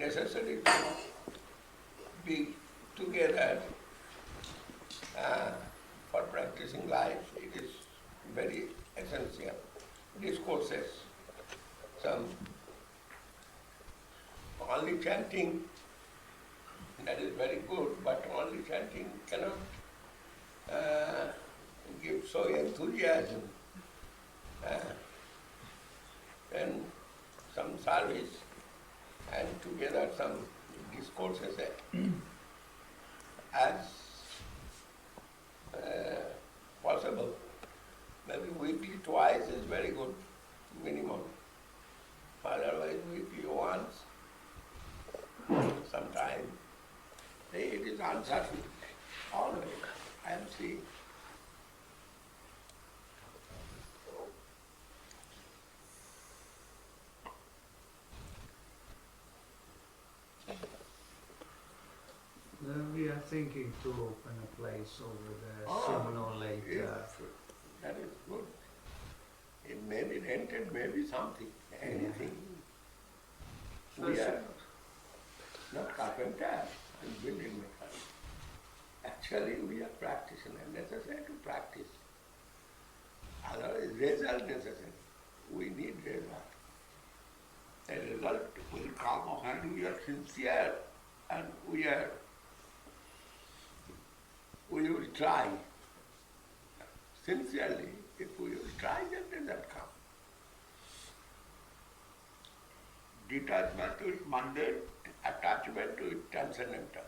necessary to be together for practicing life. It is very essential. Discourses, some only chanting, that is very good, but only chanting cannot give so enthusiasm. Then some service and together some discourses as possible. Maybe weekly twice is very good, minimum. Otherwise weekly once, sometime. It is uncertain. Always, I am seeing. We are thinking to open a place over there sooner or later. If that is good. It may be rented, maybe something, anything. Yeah. We are not carpenters and building makers. Actually, we are practitioners, necessary to practice. Otherwise, result necessary. We need result. The result will come when we are sincere and we will try. Sincerely, if we will try, then result comes. Detachment to it mundane, attachment to it transcendental.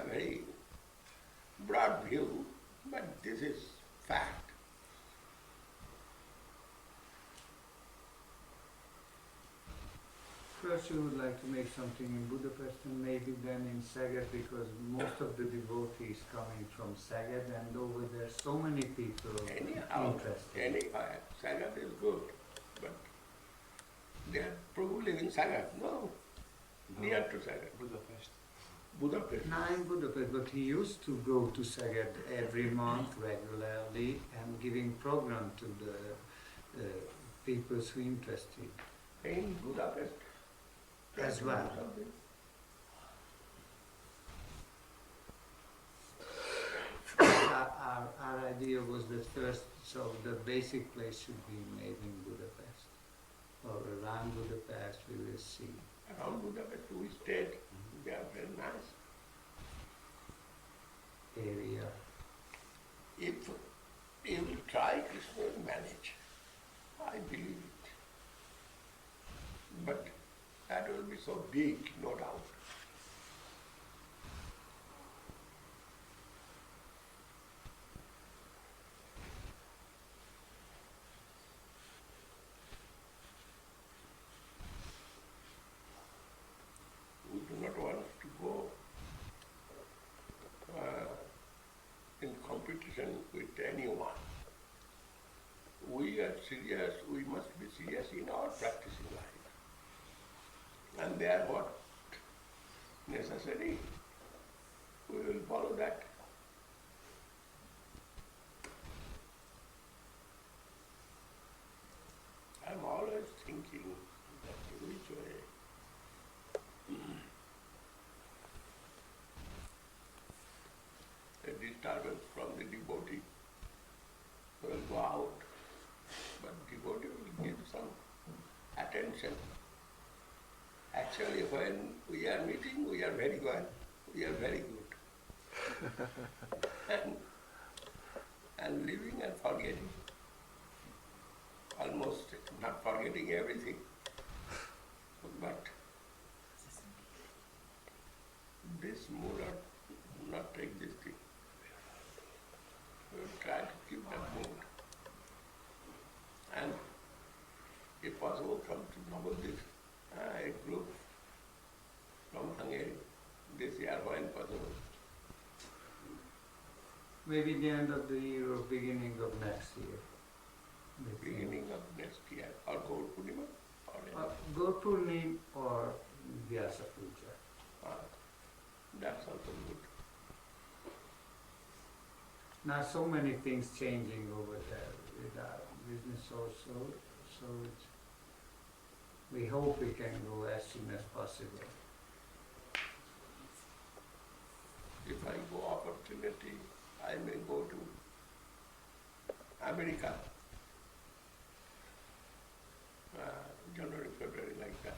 Very broad view, but this is fact. First you would like to make something in Budapest and maybe then in Szeged, because most of the devotees coming from Szeged, and over there so many people interested. Anyhow, Szeged is good, but they are probably in Szeged. No, near to Szeged. Budapest. No, in Budapest, but he used to go to Szeged every month regularly and giving program to the people who interested. In Budapest. As well. Our idea was that first, so the basic place should be made in Budapest, or around Budapest, we will see. Around Budapest we stayed, they are very nice. Area. If you will try, Krishna will manage. I believe it. But that will be so big, no doubt. We do not want to go in competition with anyone. We are serious, we must be serious in our practicing life. And they are what necessary, we will follow that. I am always thinking that which way a disturbance from the devotee will go out, but devotee will give some attention. Actually, when we are meeting, we are very well, we are very good. and living and forgetting. Almost not forgetting everything. But this mood are not existing. We will try to keep that mood. And if possible, come to Navadvip. A group from Hungary this year when possible. Maybe the end of the year or beginning of next year. Beginning of next year, or Gaur Purnima? Or Gaur Purnima or Vyasa Puja. That's also good. Now so many things changing over there with our business also, so it's We hope we can go as soon as possible. If I go opportunity, I may go to America, January, February, like that.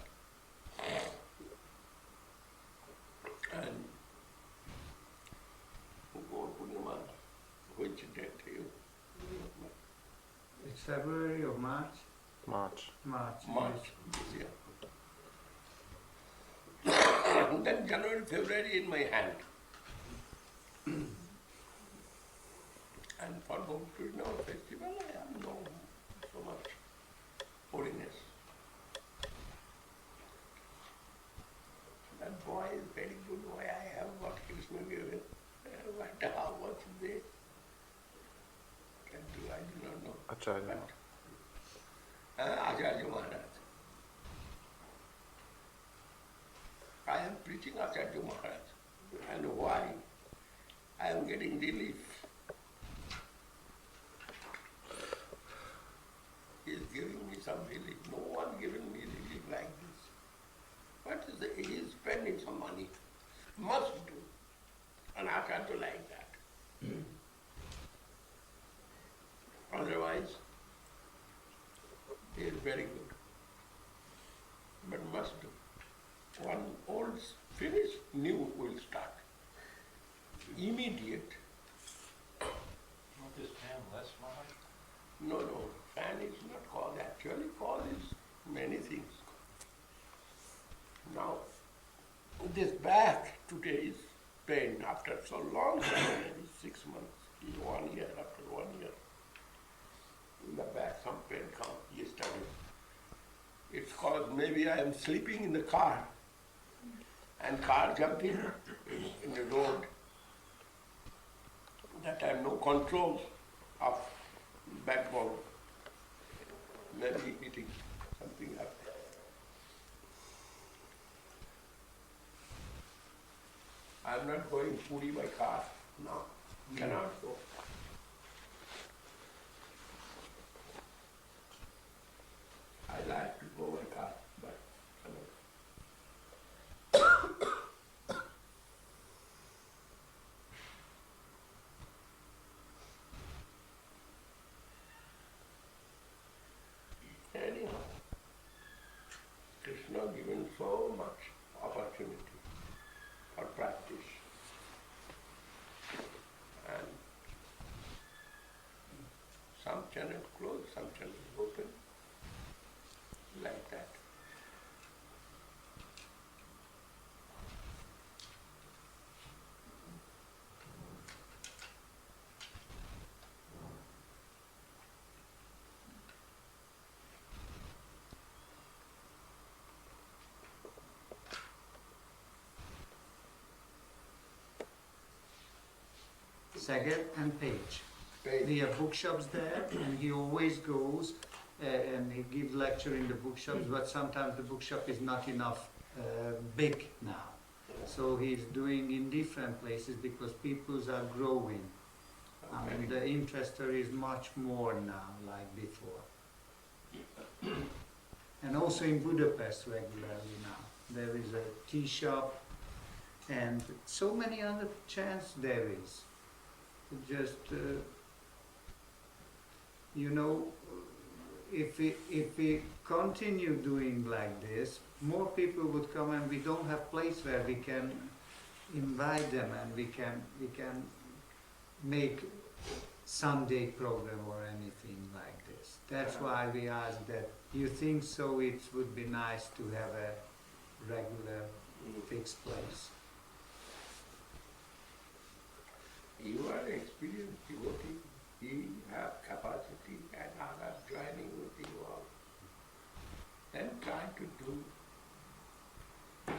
And go Purnima, which date you? It's February or March? March. March. March this year. Then January, February in my hand. And for Home Krishna festival, I have no so much holiness. That boy is very good boy. I have got Krishna given. But how much they can do, I do not know. Acharya. Acharya Maharaj. I am preaching Acharya Maharaj. And why? I am getting relief. He is giving me some relief. No one given me relief like this. What is he is spending some money. Must do. And I can't do like that. Otherwise, he is very good. But must do. One old finish, new will start. Immediate. Won't this fan less, Maharaj? No, fan is not cause. Actually, cause is many things. Now, this back today is pain after so long time, maybe 6 months, 1 year, after 1 year. In the back, some pain come yesterday. It's cause maybe I am sleeping in the car and car jumping in the road. That I have no control of backbone. Maybe hitting something up there. I'm not going Puri by car now. Cannot go. I like to go by car, but cannot. Anyhow, Krishna given so much opportunity for practice. And some channels closed, some channels open, like that. Sagar and Page. Page. There are bookshops there, and he always goes and he gives lecture in the bookshops, but sometimes the bookshop is not enough big now. So he's doing in different places because peoples are growing. And the interest is much more now, like before. And also in Budapest regularly now. There is a tea shop and so many other chants there is. Just, if we continue doing like this, more people would come and we don't have place where we can invite them and we can make Sunday program or anything like this. That's why we ask that. You think so it would be nice to have a regular fixed place. You are an experienced devotee, you have capacity and others joining with you all. Then try to do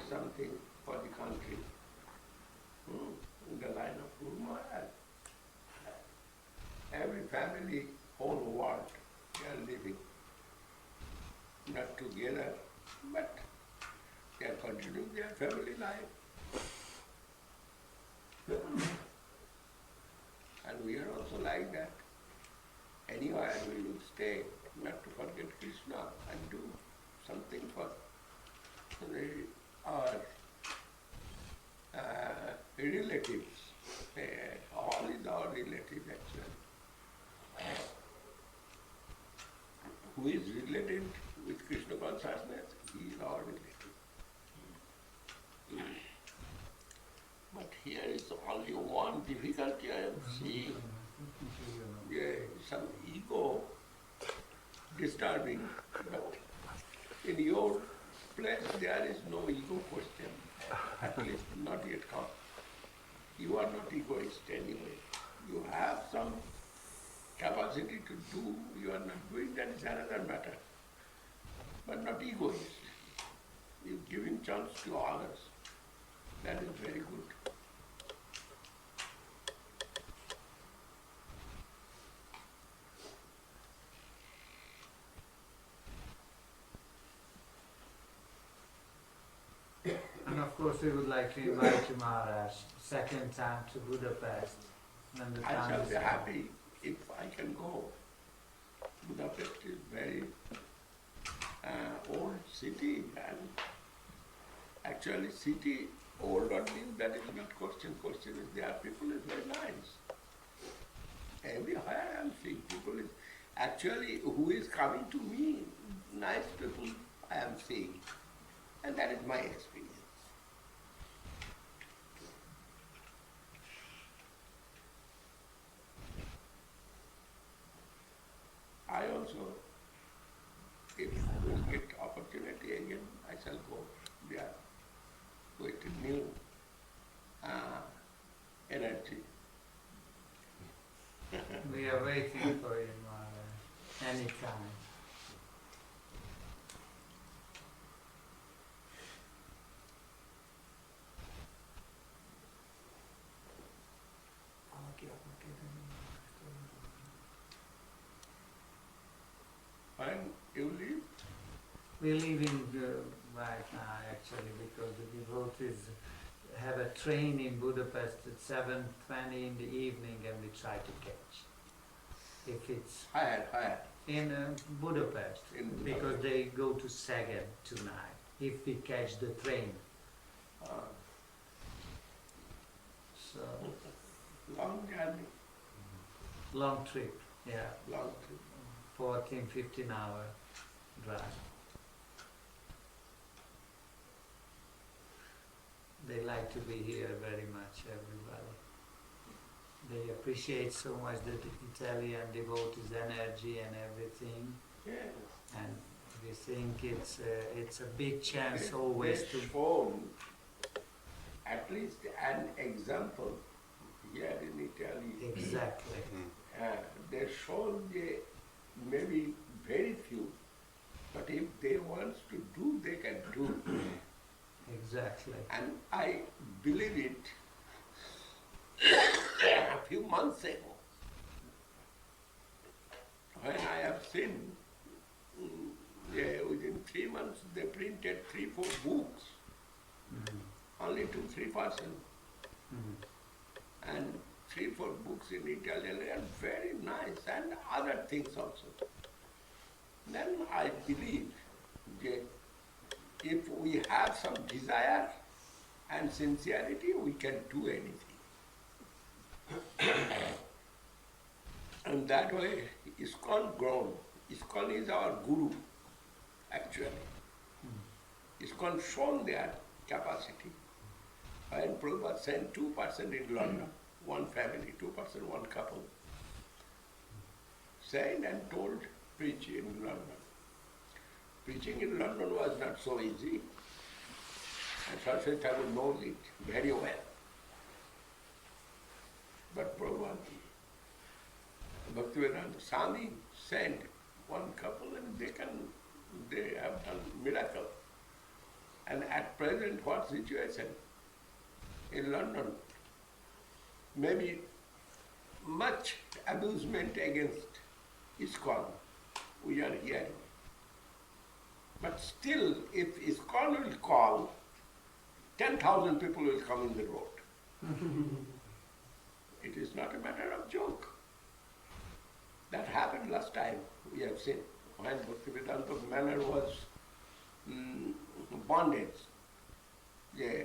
something for the country in the line of Guru Maharaj. Every family, whole world, they are living not together, but they are continuing their family life. And we are also like that. Anywhere we will stay, not to forget Krishna and do something for our relatives. All is our relative actually. Who is related with Krishna consciousness, he is our relative. But here is only one difficulty I am seeing. Some ego disturbing, but in your place there is no ego question, at least not yet come. You are not egoist anyway. You have some capacity to do, you are not doing, that is another matter. But not egoist. You giving chance to others. That is very good. And of course we would like to invite you, Maharaj, second time to Budapest. When the I time shall is be come. happy if I can go. Budapest is very old city, and actually city old or new, that is not question. Question is their people is very nice. Everywhere I am seeing people is actually who is coming to me, nice people I am seeing. And that is my experience. I also, if we get opportunity again, I shall go there with new energy. We are waiting for you, Maharaj, anytime. When you leave, We're leaving right now actually because the devotees have a train in Budapest at 7:20 in the evening and we try to catch. If it's higher. in Budapest, In Budapest. because they go to Szeged tonight, if we catch the train. So, Long journey, long trip, yeah, long trip. 14, 15-hour drive. They like to be here very much, everybody. They appreciate so much the Italian devotees' energy and everything, Yes. and we think it's a big chance They- always they to. shown at least an example here in Italy. Exactly. They shown maybe very few, but if they want to do, they can do. Exactly. And I believe it a few months ago, when I have seen within 3 months they printed 3-4 books, Mhm. only 2-3 persons, Mhm. and 3-4 books in Italian are very nice, and other things also. Then I believe that if we have some desire and sincerity, we can do anything. And that way, ISKCON grown. ISKCON is our guru, actually. ISKCON shown their capacity. When Prabhupada sent 2% in London, one family, 2%, one couple, sent and told, preach in London. Preaching in London was not so easy. And Srila Thakur knows it very well. But Prabhupada, Bhaktivedanta Swami sent one couple and they have done miracle. And at present, what situation? In London, maybe much abusement against ISKCON we are hearing. But still, if ISKCON will call, 10,000 people will come in the road. It is not a matter of joke. That happened last time, we have seen, when Bhaktivedanta Manor was bondage. Yeah.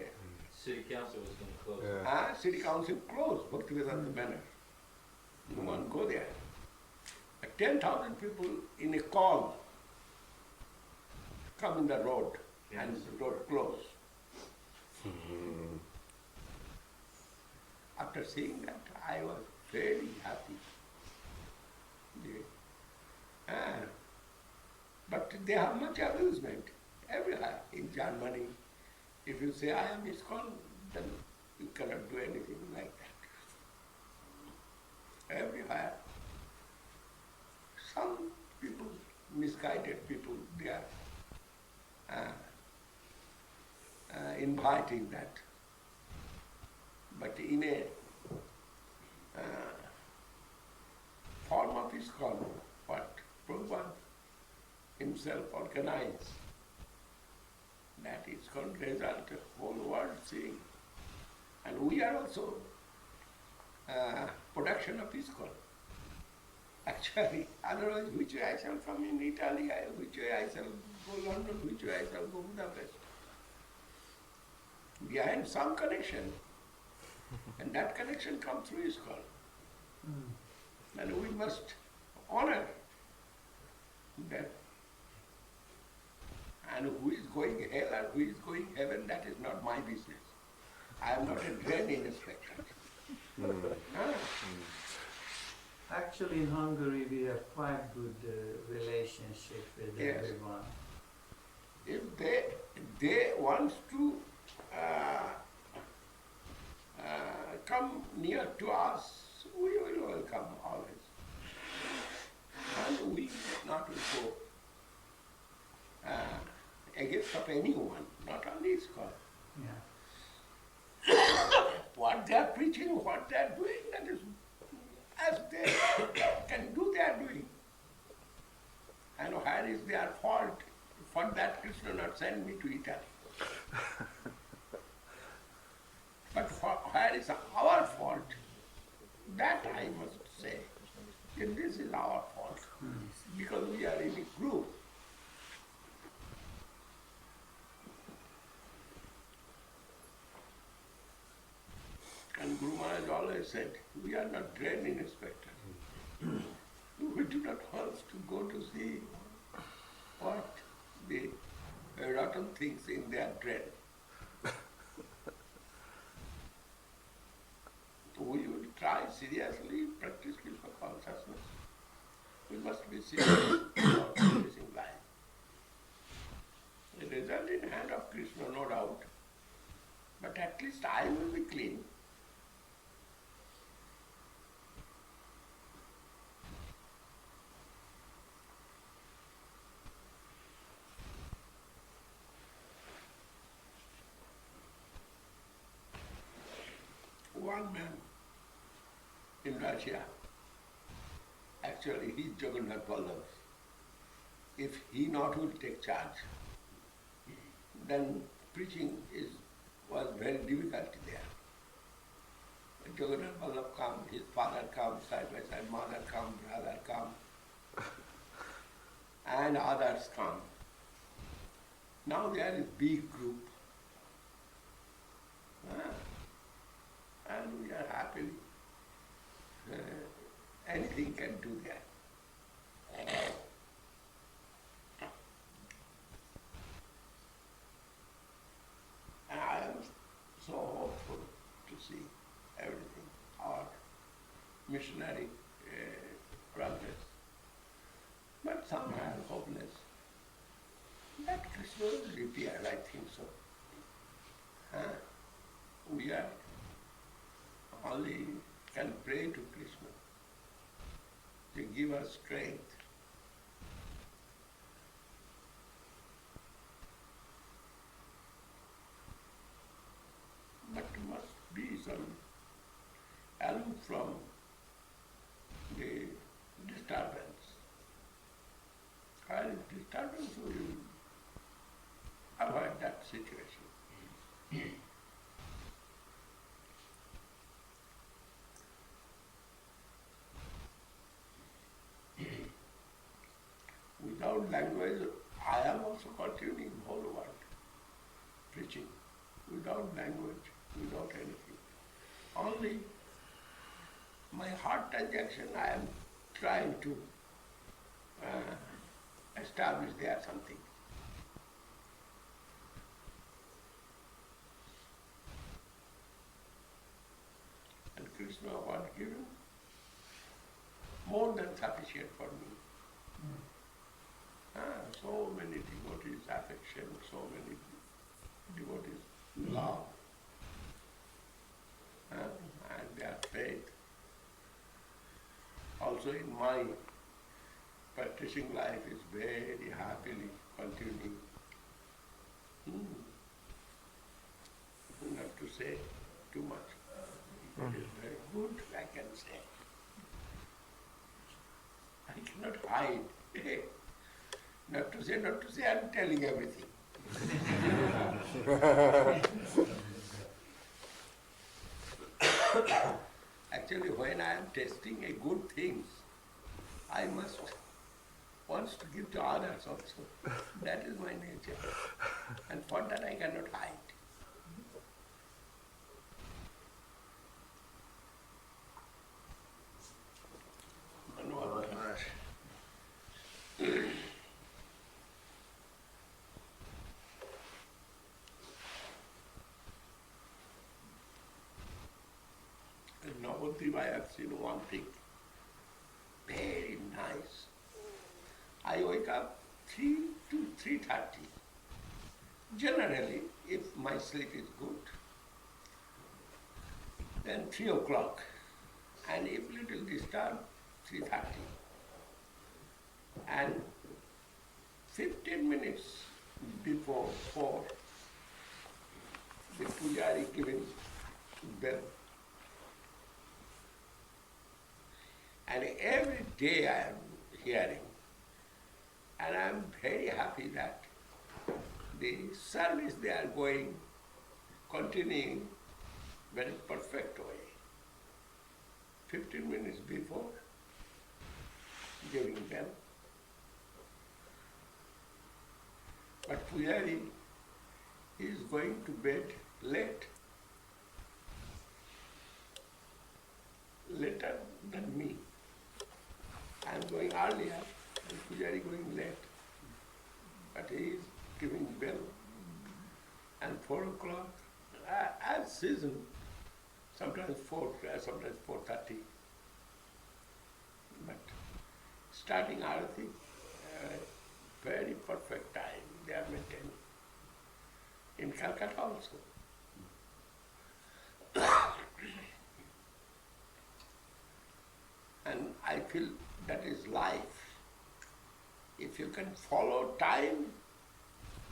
City council was gonna close it. City council closed Bhaktivedanta Manor. No one go there. 10,000 people in a call come in the road and Yes. the road closed. After seeing that, I was very happy. Yeah. But they have much amusement everywhere. In Germany, if you say, I am ISKCON, then you cannot do anything like that. Everywhere. Some people, misguided people, they are inviting that. But in a form of ISKCON, what Prabhupada himself organized, that ISKCON result the whole world seeing. And we are also production of ISKCON. Actually, otherwise which way I shall come in Italy, which way I shall go London, which way I shall go Budapest. Behind some connection, and that connection comes through ISKCON. And we must honor that. And who is going hell and who is going heaven, that is not my business. I am not a drain inspector. Actually, in Hungary, we have quite good relationship with Yes. everyone. If they want to come near to us, we will welcome always. And we not will go against of anyone, not only ISKCON. Yeah. What they are preaching, what they are doing, that is as they can do, they are doing. And where is their fault? For that Krishna not send me to Italy. But where is our fault? That I must say. That this is our fault. Because we are in a group. And Guru Maharaj always said, we are not drain inspectors. We do not want to go to see what the rotten things in their drain. We will try seriously practice Krishna consciousness. We must be serious about practicing life. The result in hand of Krishna, no doubt. But at least I will be clean. One man in Russia, actually he is Jagannath Vallabh. If he not will take charge, then preaching was very difficult there. Jagannath Vallabh come, his father comes side by side, mother come, brother come, and others come. Now there is big group. And we are happy. Anything can do that. And I am so hopeful to see everything, our missionary progress. But somehow hopeless. That Krishna will repair, I think so. We are only can pray to Krishna to give us strength. But must be some aloof from the disturbance. While disturbance, we will avoid that situation. Without language, I am also continuing whole world. preaching, without language, without anything. Only my heart transaction I am trying to establish there something. And Krishna was given more than sufficient for me. So many devotees, affection, so many devotees, love, and their faith. Also in my practicing life is very happily continuing. Not to say too much. It is very good, I can say. I cannot hide. Not to say, I'm telling everything. Actually, when I am tasting a good things, I must wants to give to others also. That is my nature. And for that I cannot hide. Maharaj. In Navadvip I have seen one thing, very nice. I wake up 3 to 3:30. Generally, if my sleep is good, then 3 o'clock, and if little disturbed, 3:30. And 15 minutes before 4, the pujari giving bell. And every day I am hearing, and I am very happy that the service they are going, continuing very perfect way. 15 minutes before giving bell. But Pujari is going to bed late, later than me. I am going earlier, and Pujari going late. But he is giving bell, and 4 o'clock, as season, sometimes 4, sometimes 4:30. But starting Arati, very perfect time they are maintaining. In Calcutta also. And I feel that is life. If you can follow time,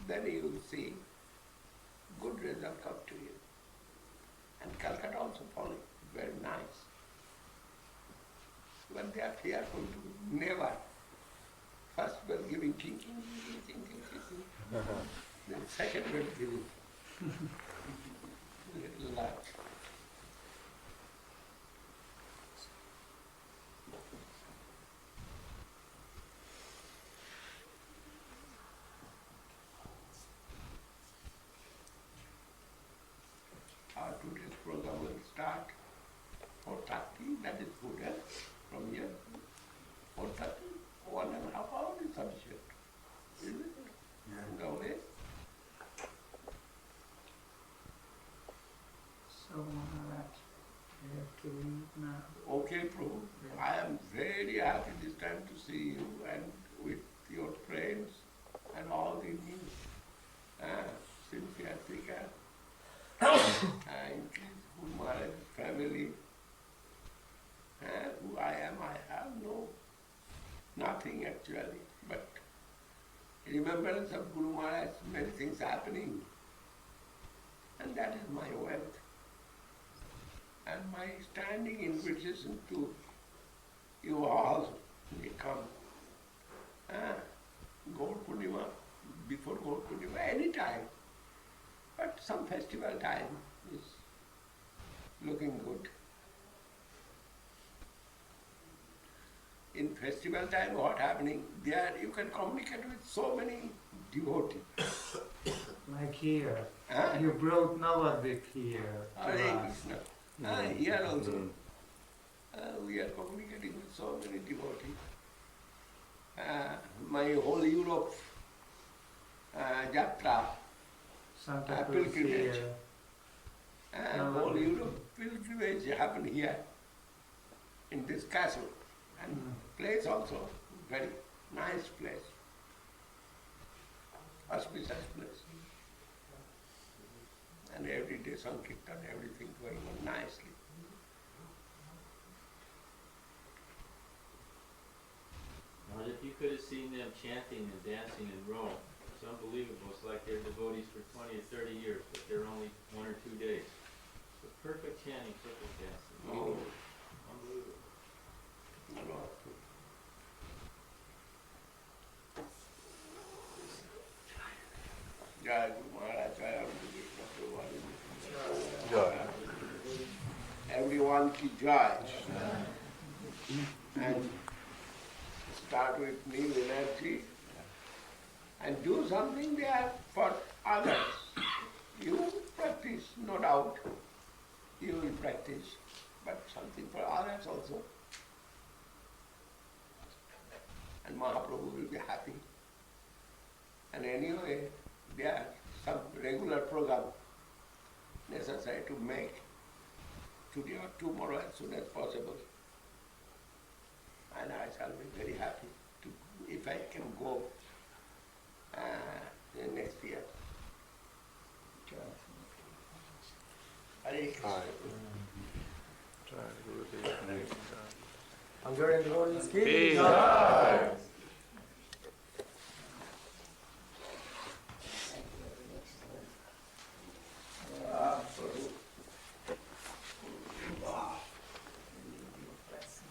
then you will see good result come to you. And Calcutta also following, very nice. But they are fearful to never. First bell giving thinking. Then second bell giving little laugh. Our today's program will start 4:30, that is good, from here. 4:30, 1.5 hours is sufficient. Is it? Yeah. No way. So Maharaj, we have to leave now. Okay, Prabhu. I am very happy this time to see you and with your friends and all the new Cynthia Tika and Guru Maharaj's family. Who I am, I have nothing actually, but remembrance of Guru Maharaj, many things happening, and that is my wealth. And my standing invitation to you all may come. Gaur Purnima, before Gaur Purnima, any time, but some festival time is looking good. In festival time, what happening? There you can communicate with so many devotees. Like here. Huh? You brought Navadvip here to Hare us. Krishna. Here also. We are communicating with so many devotees. My whole Europe Jatra, Santa Cruz pilgrimage. here. Whole Europe pilgrimage happened here in this castle. And place also, very nice place. Auspicious place. And every day Sankirtan, everything going on nicely. Now, if you could have seen them chanting and dancing in Rome, it's unbelievable. It's like they're devotees for 20 or 30 years, but they're only 1 or 2 days. So perfect chanting, perfect dancing. Oh, Unbelievable. no. Jai Guru Maharaj, Jai Guru Maharaj. Everyone ki jai. And start with new energy and do something there for others. You practice, no doubt. You will practice, but something for others also. And Mahaprabhu will be happy. And anyway, there are some regular program necessary to make today or tomorrow as soon as possible. And I shall be very happy to, if I can go next year. Hare Krishna. Hungarian devotees ki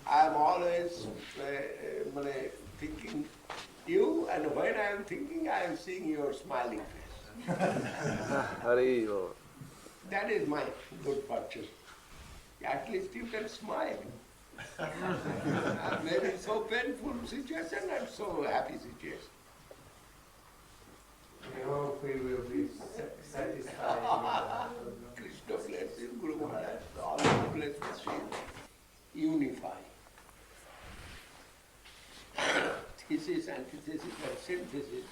I am always thinking you, and when I am thinking, I am seeing your smiling face. Hare That is my good fortune. At least you can smile. Maybe so painful situation and so happy situation. We hope we will be satisfied with that. Krishna bless you, Guru Maharaj, all the blessings you unify. Thesis, antithesis, and synthesis.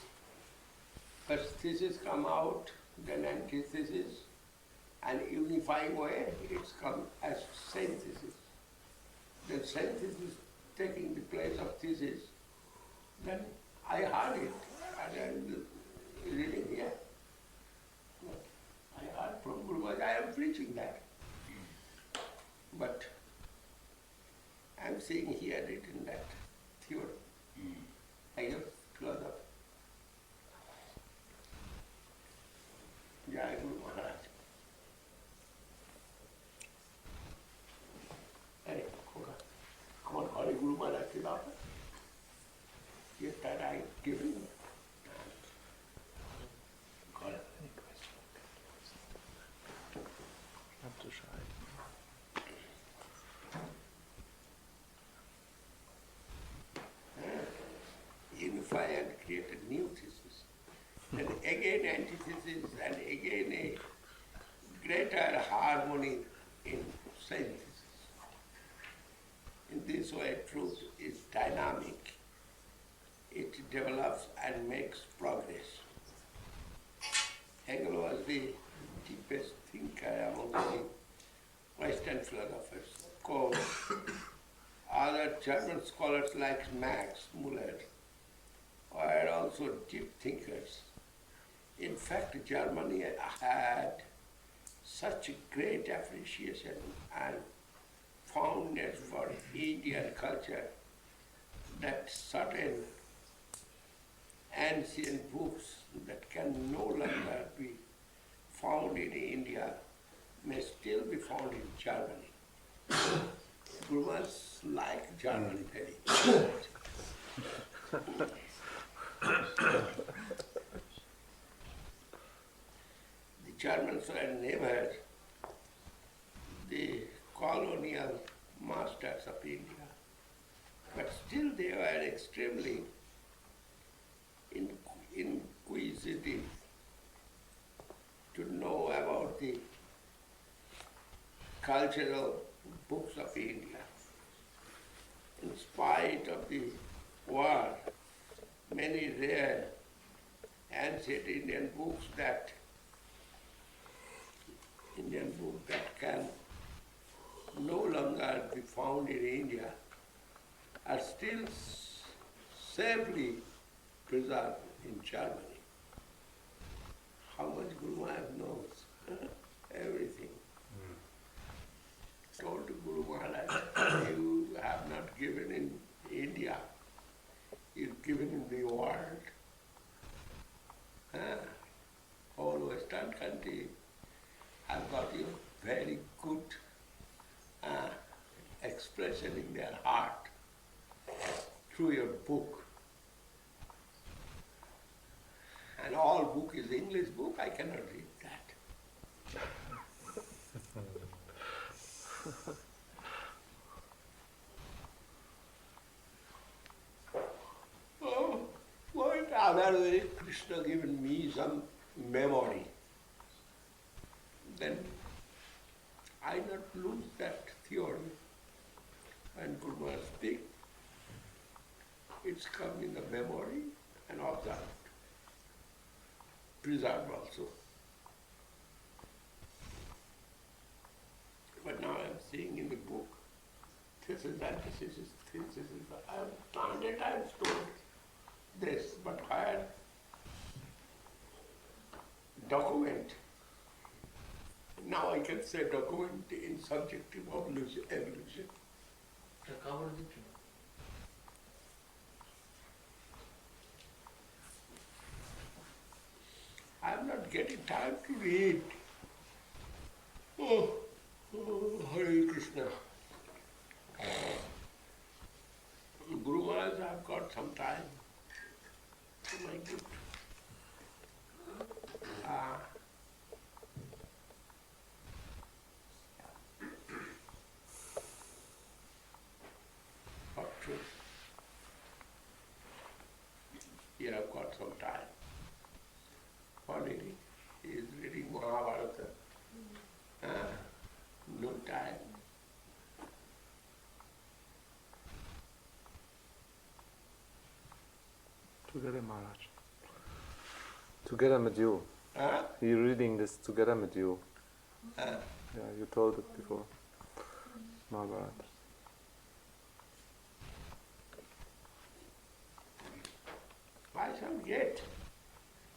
First thesis come out, then antithesis, and unifying way, it's come as synthesis. The synthesis taking the place of thesis. Then I heard it, and I'm reading here. I heard from Guru Maharaj, I am preaching that. But I'm seeing here written that theory. I have philosophy. Jai Guru Maharaj. Hey, come on, Hare Guru Maharaj philosophy. Yes, that I given you. Unify and create a new thesis. And again antithesis and again a greater harmony in synthesis. In this way, truth is dynamic. It develops and makes progress. Hegel was the deepest thinker among the Western philosophers. Of course, other German scholars like Max Muller were also deep thinkers. In fact, Germany had such a great appreciation and fondness for Indian culture that certain ancient books that can no longer be found in India may still be found in Germany. Gurus like Germany very much. The Germans were never the colonial masters of India, but still they were extremely inquisitive cultural books of India. In spite of the war, many rare ancient Indian books that can no longer be found in India are still safely preserved in Germany. How much Guru Maharaj knows? Everything. Told to Guru Maharaj, you have not given in India, you've given in the world. All Western country have got you very good expression in their heart through your book. And all book is English book, I cannot read that. Oh, what other way Krishna given me some memory, then I not lose that theory. When Guru Maharaj speak, it's come in the memory and observed, preserved also. But now I'm seeing in the book, this is that, this is that. I have 100 times told this, but where document, now I can say document in subjective evolution. I'm not getting time to read. Oh, Hare Krishna. Guru Maharaj, I've got some time. Oh my good. Doctor, here I've got some time. What reading? He is reading Mahabharata. No time. Together, Maharaj. Together with you. He reading this together with you. Yeah, you told it before. Mahabharata. I shall get.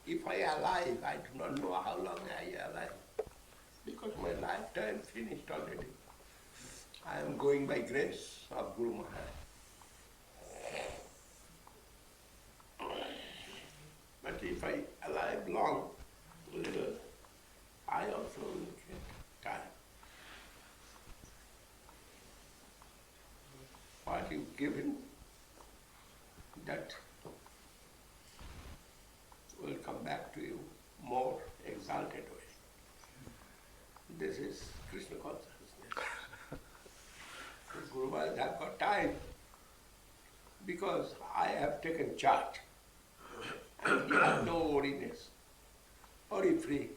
If I am alive, I do not know how long I am alive. Because my lifetime finished already. I am going by grace of Guru Maharaj. But if I alive long, little, I also will get time. What you've given, that will come back to you more exalted way. This is Krishna consciousness. Guru Maharaj have got time because I have taken charge. And he has no worriness, worry free.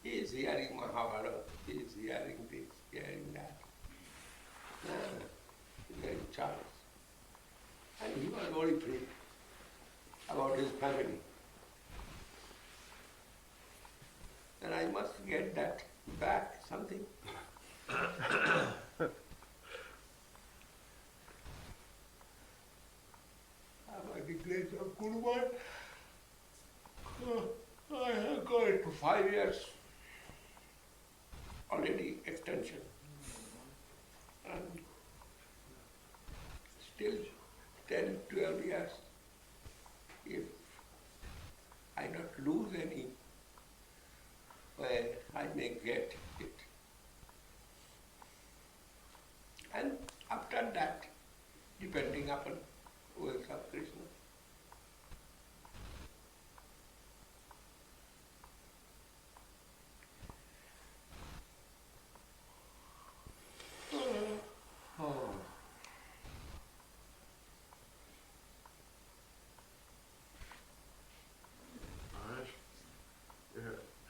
He is hearing Mahabharata, he is hearing this, hearing that. He is in charge. And he was worry free about his family. Then I must get that back, something. By the grace of Guru Maharaj, I have got it to 5 years already extension. And still 10, 12 years, if I not lose any, where I may get it. And after that, depending upon words of Krishna.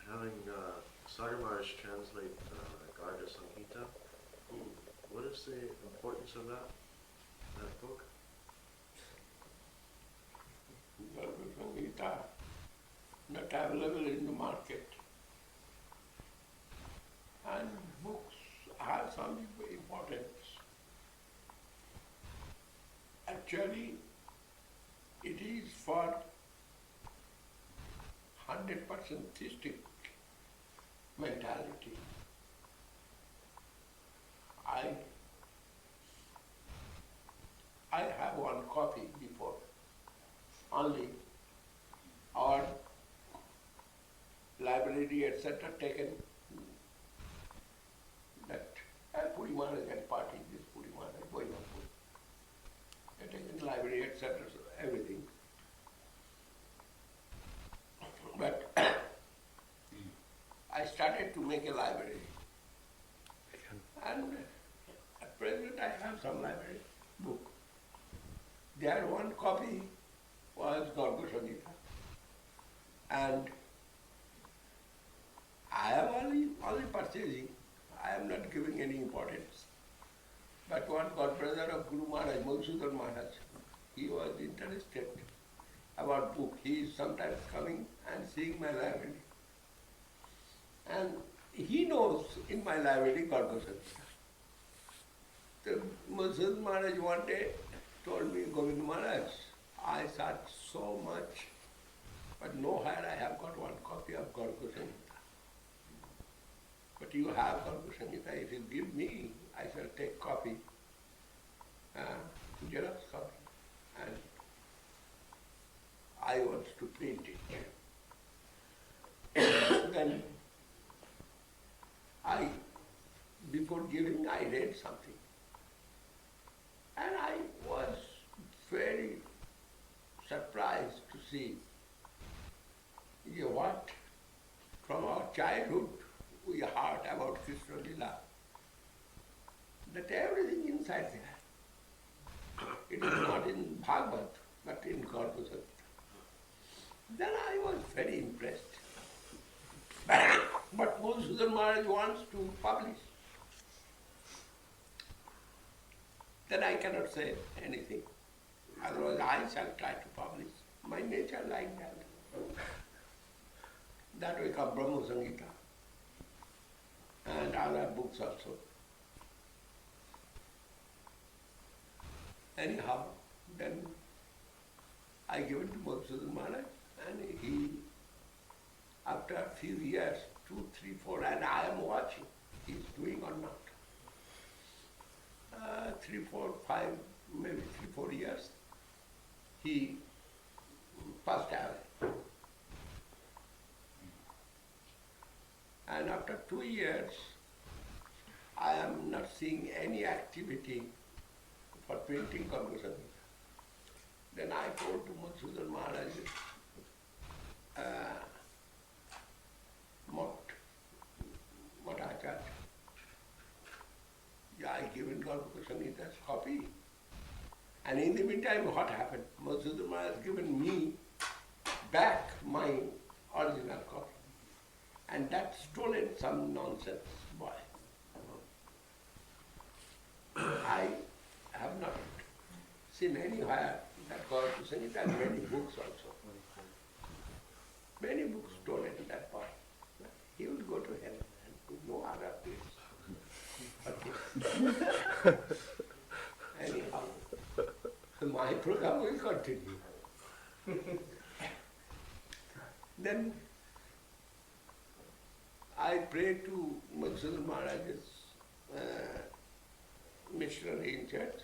Having Sagar Maharaj translate Gurudev Samhita. What is the importance of that book? Garba Samhita, not available in the market. And books have some importance. Actually, it is for 100% theistic mentality. I have one copy before. Only our library, etc., taken that Puri Maharaj had party, this Puri Maharaj, going on Puri. They taken library, etc., so everything. But I started to make a library. And at present I have some library book. There one copy was Garba Samhita. And I am only purchasing. I am not giving any importance. But one godbrother of Guru Maharaj, Srila Maharaj, he was interested about book. He is sometimes coming and seeing my library. And he knows in my library Garba Samhita. So Srila Maharaj one day told me, Govinda Maharaj, I searched so much, but nowhere I have got one copy of Garba Samhita. But you have Garba Samhita, if you give me, I shall take copy, Xerox copy, and I want to print it. Then before giving, I read something. And I was very surprised to see what from our childhood we heard about Krishna Lila, that everything inside there. It is not in Bhagavad, but in Garba Samhita. Then I was very impressed. But Srila Maharaj wants to publish. Then I cannot say anything. Otherwise I shall try to publish. My nature like that. That will come Brahma Samhita and other books also. Anyhow, then I give it to Srila Maharaj, and he, after a few years, 2, 3, 4, and I am watching, he is doing or not. 3, 4, 5, maybe 3, 4 years, he passed away. And after 2 years, I am not seeing any activity for printing Garba Samhita. Then I told to Srila Maharaj, what I got. Yeah, I given Garba Samhita's copy. And in the meantime, what happened? Srila Maharaj has given me back my original copy. And that stolen some nonsense boy. I have not seen anywhere that Garba Samhita, and many books also. Many books stolen that boy. He will go to heaven and no other place. Okay. Anyhow, my program will continue. Then I prayed to Srila Maharaj's missionary in church.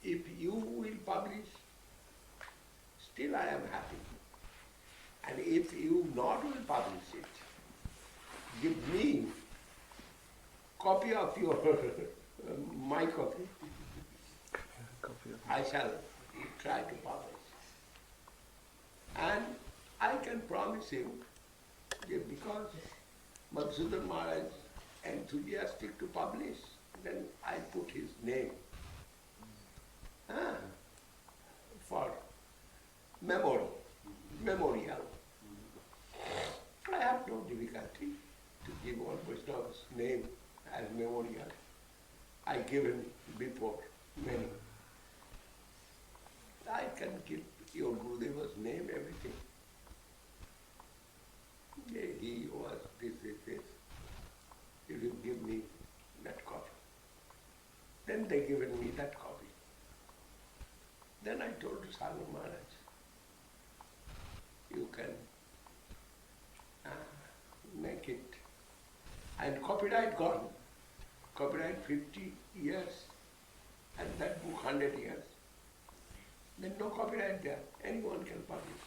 If you will publish, still I am happy. And if you not will publish it, give me copy of your my copy. I shall try to publish. And I can promise him that because Srila Maharaj is enthusiastic to publish, then I put his name for memorial. I have no difficulty to give one Vaishnava's name as memorial. I given before many. I can give your Gurudeva's name, everything. Yeah, he was this. If you give me that copy. Then they given me that copy. Then I told Srila Maharaj, you can make it. And copyright gone. Copyright 50 years and that book 100 years. Then no copyright there. Anyone can publish.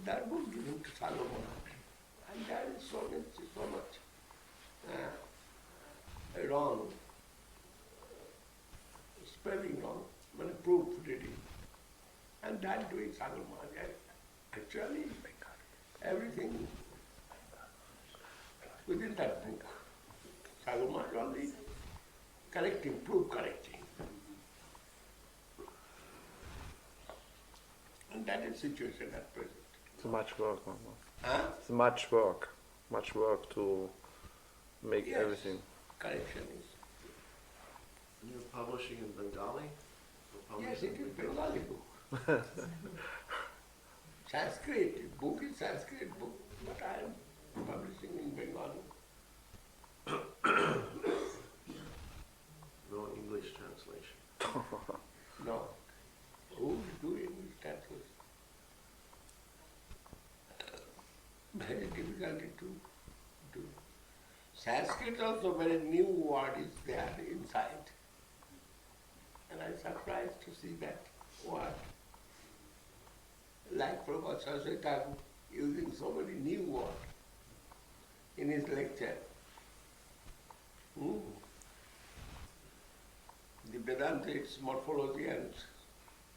That book given to Srila Maharaj. And there is so much wrong, spelling wrong, proofreading. And that doing Srila Maharaj. Actually, everything within that book. Srila Maharaj only correcting, proof correcting. And that is situation at present. It's much work, Mama. Huh? It's much work to make Yes. everything. Correction is. And you're publishing in Bengali? Or Yes, publishing it is in Bengali book. Sanskrit, book is Sanskrit book, but I am publishing in Bengali. No English translation. No. Who is doing English translation? Very difficult to do. Sanskrit also very new word is there inside. And I'm surprised to see that word. Like Prabhupada Saraswati Thakur using so many new words in his lecture. The Vedanta, it's morphology and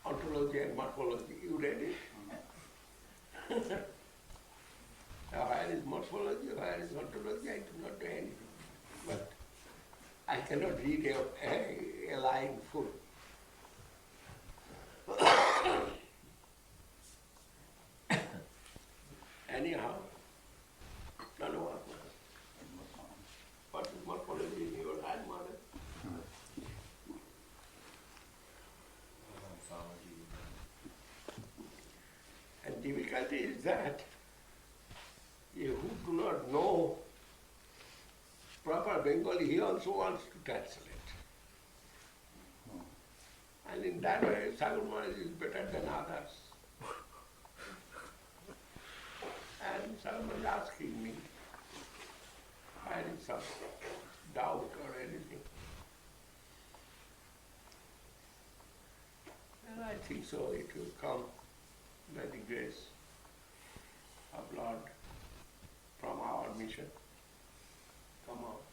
ontology and morphology. You read it? Now, where is morphology, where is ontology, I do not do anything. But I cannot read a line full. Anyhow, don't know what is morphology in your hand, mother? And difficulty is that you who do not know proper Bengali, he also wants to translate. And in that way, Srila Maharaj is better than others. And Srila Maharaj asking me, there is some doubt or anything. And I think so, it will come by the grace of Lord from our mission, come out.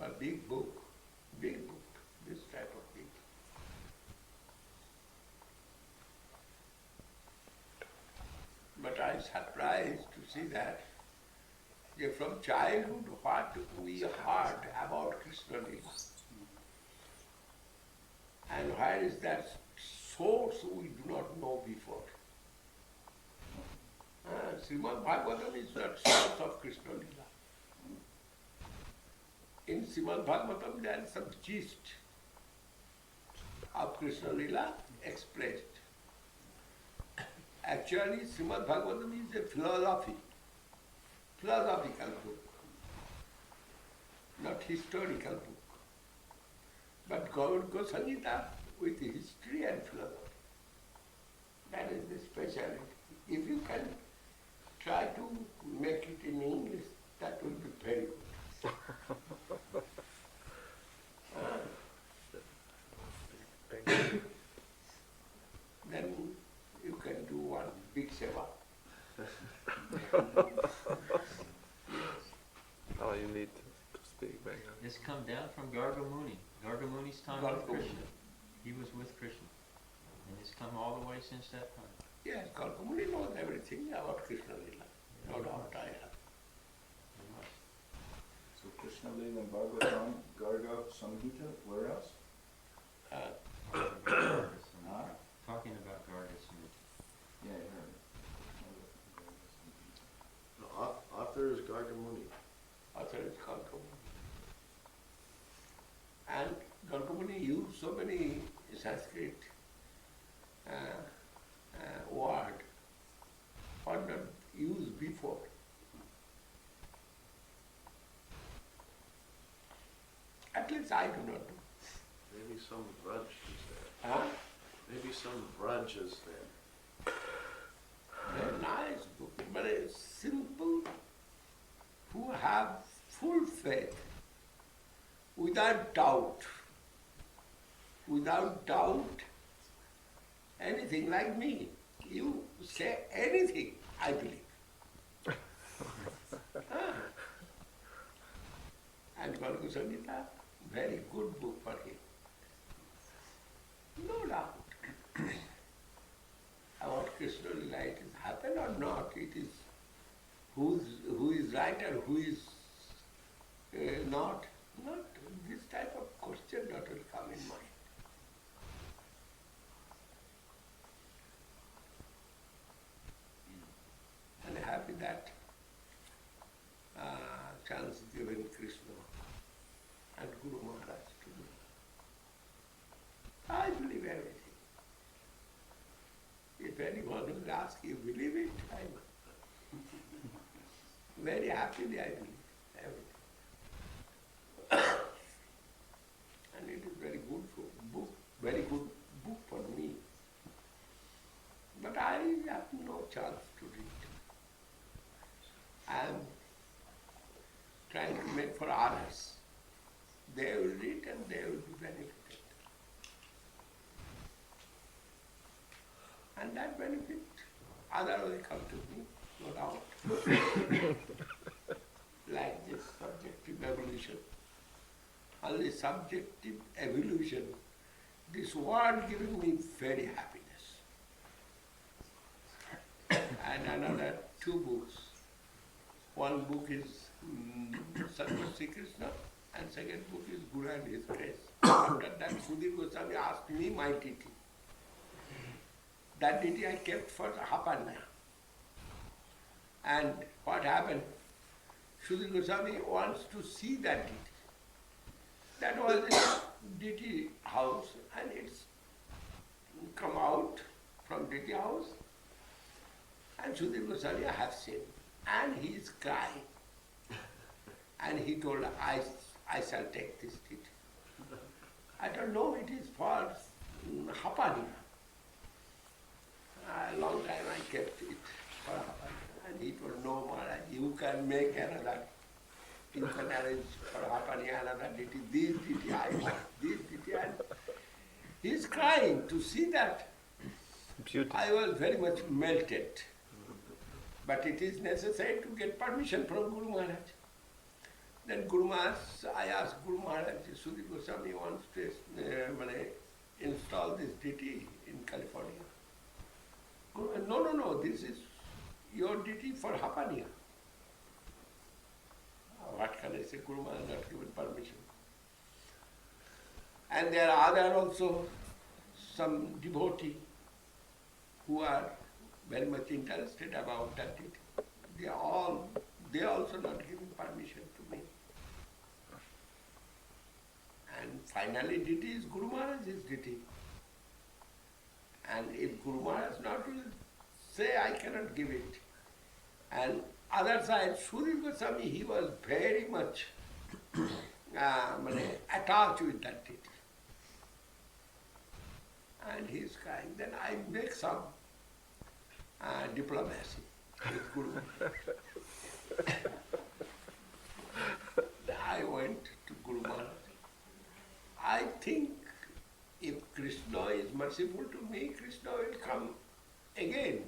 A big book, this type of book. But I am surprised to see that from childhood what we heard about Krishna Lila. And where is that source we do not know before. Srimad Bhagavatam is not source of Krishna Lila. In Srimad Bhagavatam there is some gist of Krishna Lila expressed. Actually, Srimad Bhagavatam is a philosophical book, not historical book. But Gaur Sangita with history and philosophy. That is the speciality. If you can try to make it in English, that will be very good. Then you can do one big seva. Oh, you need to speak Bengali. It's come down from Garga Muni. Garga Muni's time with Garga Muni. Krishna. He was with Krishna. And it's come all the way since that time. Yes, Kalkamuni knows everything about Krishna Lila. No doubt I have. So Krishna Lila and Bhagavatam, Garga, Samhita, where else? Talking about Garga Samhita. Yeah, I heard. Gargamuni. Author is Gargamuni. And Gargamuni used so many Sanskrit word or not used before. At least I do not know. Maybe some Vraj is there. Huh? Maybe some Vraj is there. Very nice book, very simple, who have full faith, without doubt, anything like me. You say anything, I believe. And Guru Sangita, very good book for him. No doubt. About Krishna Lila, it is happened or not, it is who is right and who is not. Not this type of question that will come in mind. And happy that chance given Krishna and Guru Maharaj to me. I believe everything. If anyone will ask, you believe it? I'm very happily I believe everything. And it is very good book for me. But I have no chance to read. I am trying to make for others. They will read and they will be benefited. And that benefit, other will come to me, no doubt. Like this subjective evolution. Only subjective evolution, this word giving me very happiness. And another 2 books. One book is Sarva Sri Krishna, and second book is Guru and His Grace. After that, Sridhar Goswami asked me my deity. That deity I kept for Hapanya. And what happened? Sridhar Goswami wants to see that deity. That was in deity house, and it's come out from deity house, and Sridhar Goswami has seen, and he is crying. And he told, I shall take this deity. I don't know, it is for Hapanya. A long time I kept it for Hapanya. And he told, no Maharaj, you can make another. You can arrange for Hapanya another deity, this deity, I want this deity. And he is crying to see that. Beautiful. I was very much melted. But it is necessary to get permission from Guru Maharaj. Then Guru Maharaj, I asked Guru Maharaj, Sridhar Goswami wants to install this deity in California. Guru, no, this is your deity for Hapanya. What can I say? Guru Maharaj not given permission. And there are other also some devotees who are very much interested about that deity. They are also not giving permission to me. And finally deity is Guru Maharaj's deity. And if Guru Maharaj not will say, I cannot give it. And other side, Sridhar Goswami, he was very much attached with that deity. And he is crying. Then I make some diplomacy with Guru. I went to Guru Maharaj. I think if Krishna is merciful to me, Krishna will come again.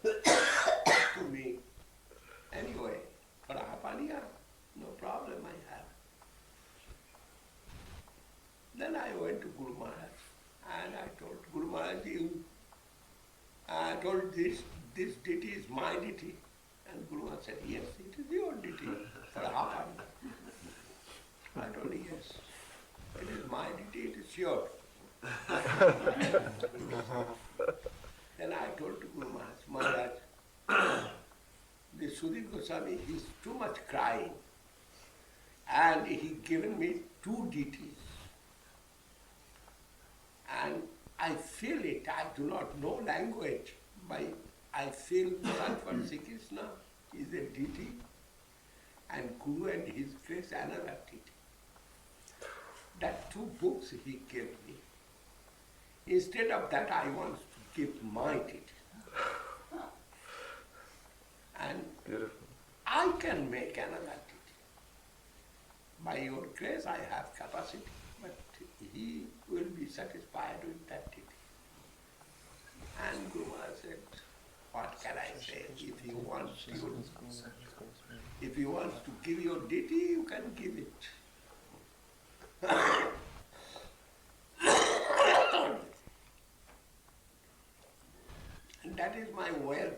To me. Anyway, for Hapanya, no problem I have. Then I went to Guru Maharaj and I told Guru Maharaj, I told this deity is my deity. And Guru Maharaj said, yes, it is your deity for Hapanya. I told him, yes, it is my deity, it is yours. Then I told to Guru Maharaj, Sudhir Goswami, he's too much crying. And he given me 2 deities. And I feel it, I do not know language, but I feel Sanatana Sri Krishna is a deity and Guru and his grace another deity. That 2 books he gave me. Instead of that, I want to give my deity. And Beautiful. I can make another deity. By your grace, I have capacity, but he will be satisfied with that deity. And Guru Maharaj said, what can I say? If he wants to give your deity, you can give it. And that is my wealth.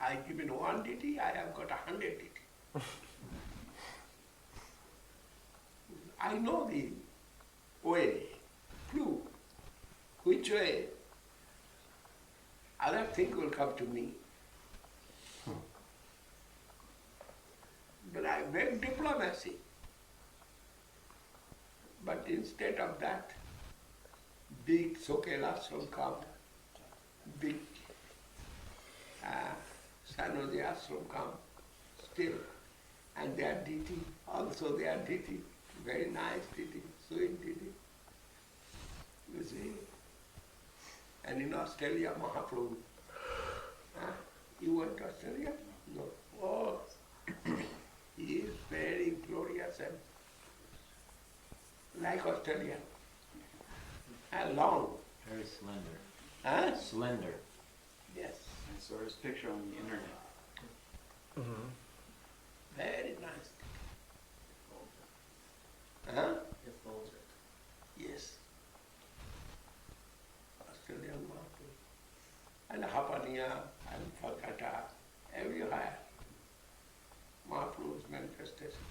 I given 1 deity, I have got 100 deity. I know the way, clue, which way. Other things will come to me. But I beg diplomacy. But instead of that, big Sokela ashram come, big Sanoji ashram come, still. And their deity, also their deity, very nice deity, sweet deity. You see? And in Australia, Mahaprabhu. You went to Australia? No. Oh, he is very glorious and like Australian. Long. Very slender. Huh? Slender. Yes. I saw his picture on the internet. Mm-hmm. Very nice. Huh? Yes. Australian Mahaprabhu. And Hapania and Calcutta, everywhere. Mahaprabhu's manifestation.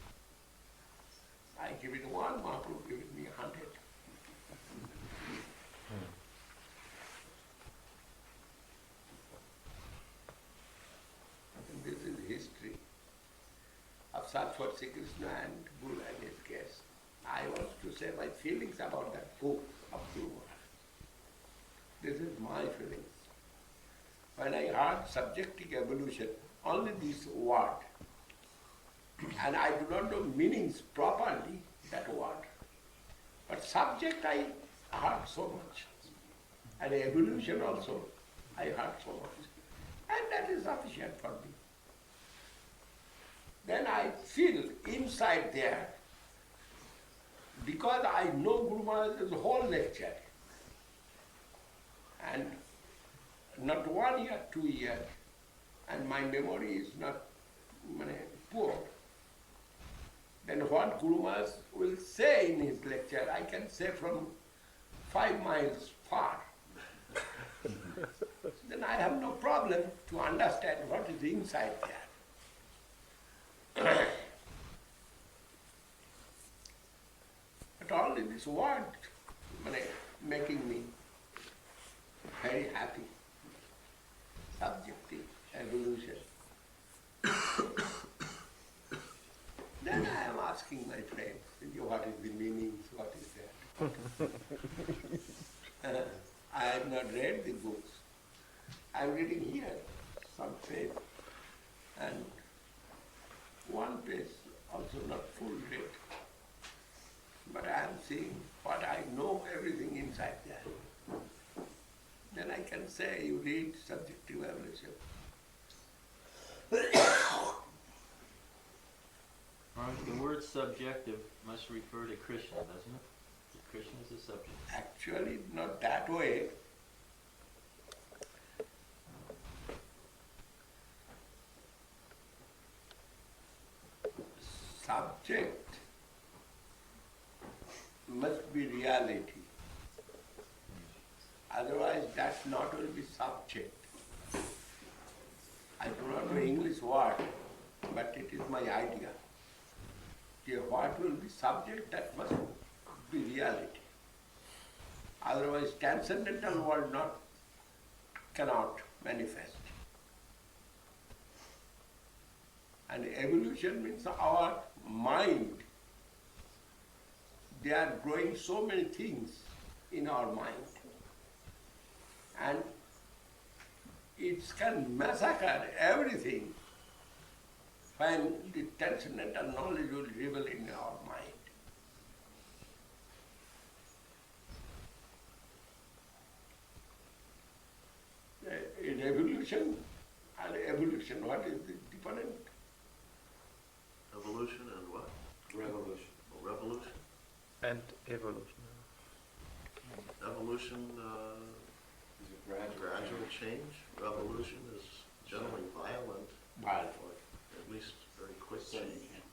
I give it 1, Mahaprabhu give it me 100. And this is history of Saraswati Sri Krishna and Guru and his guests. I want to say my feelings about that book of Guru Maharaj. This is my feelings. When I heard subjective evolution, only this word, and I do not know meanings properly, that word. But subject I heard so much. And evolution also I heard so much. And that is sufficient for me. Then I feel inside there, because I know Guru Maharaj's whole lecture, and not 1 year, 2 years, and my memory is not poor. Then what Guru Maharaj will say in his lecture, I can say from 5 miles far. Then I have no problem to understand what is inside there. But only this word making me very happy. Subjective evolution. Then I am asking my friends, what is the meaning, what is that? I have not read the books. I am reading here some page and 1 page also not full read. But I am seeing what I know, everything inside there. Then I can say you read subjective evolution. The word subjective must refer to Krishna, doesn't it? Krishna is a subject. Actually, not that way. Subject must be reality. Otherwise, that not will be subject. I do not know English word, but it is my idea. What will be subject, that must be reality. Otherwise, transcendental world not cannot manifest. And evolution means our mind. They are growing so many things in our mind. And it can massacre everything when the transcendental knowledge will reveal in our mind. In evolution and evolution, what is the difference? Evolution and what? Revolution. Oh, revolution. And evolution. Evolution, Is it gradual? gradual change. Revolution is generally violent, Violent. or at least very quick Sudden change. change.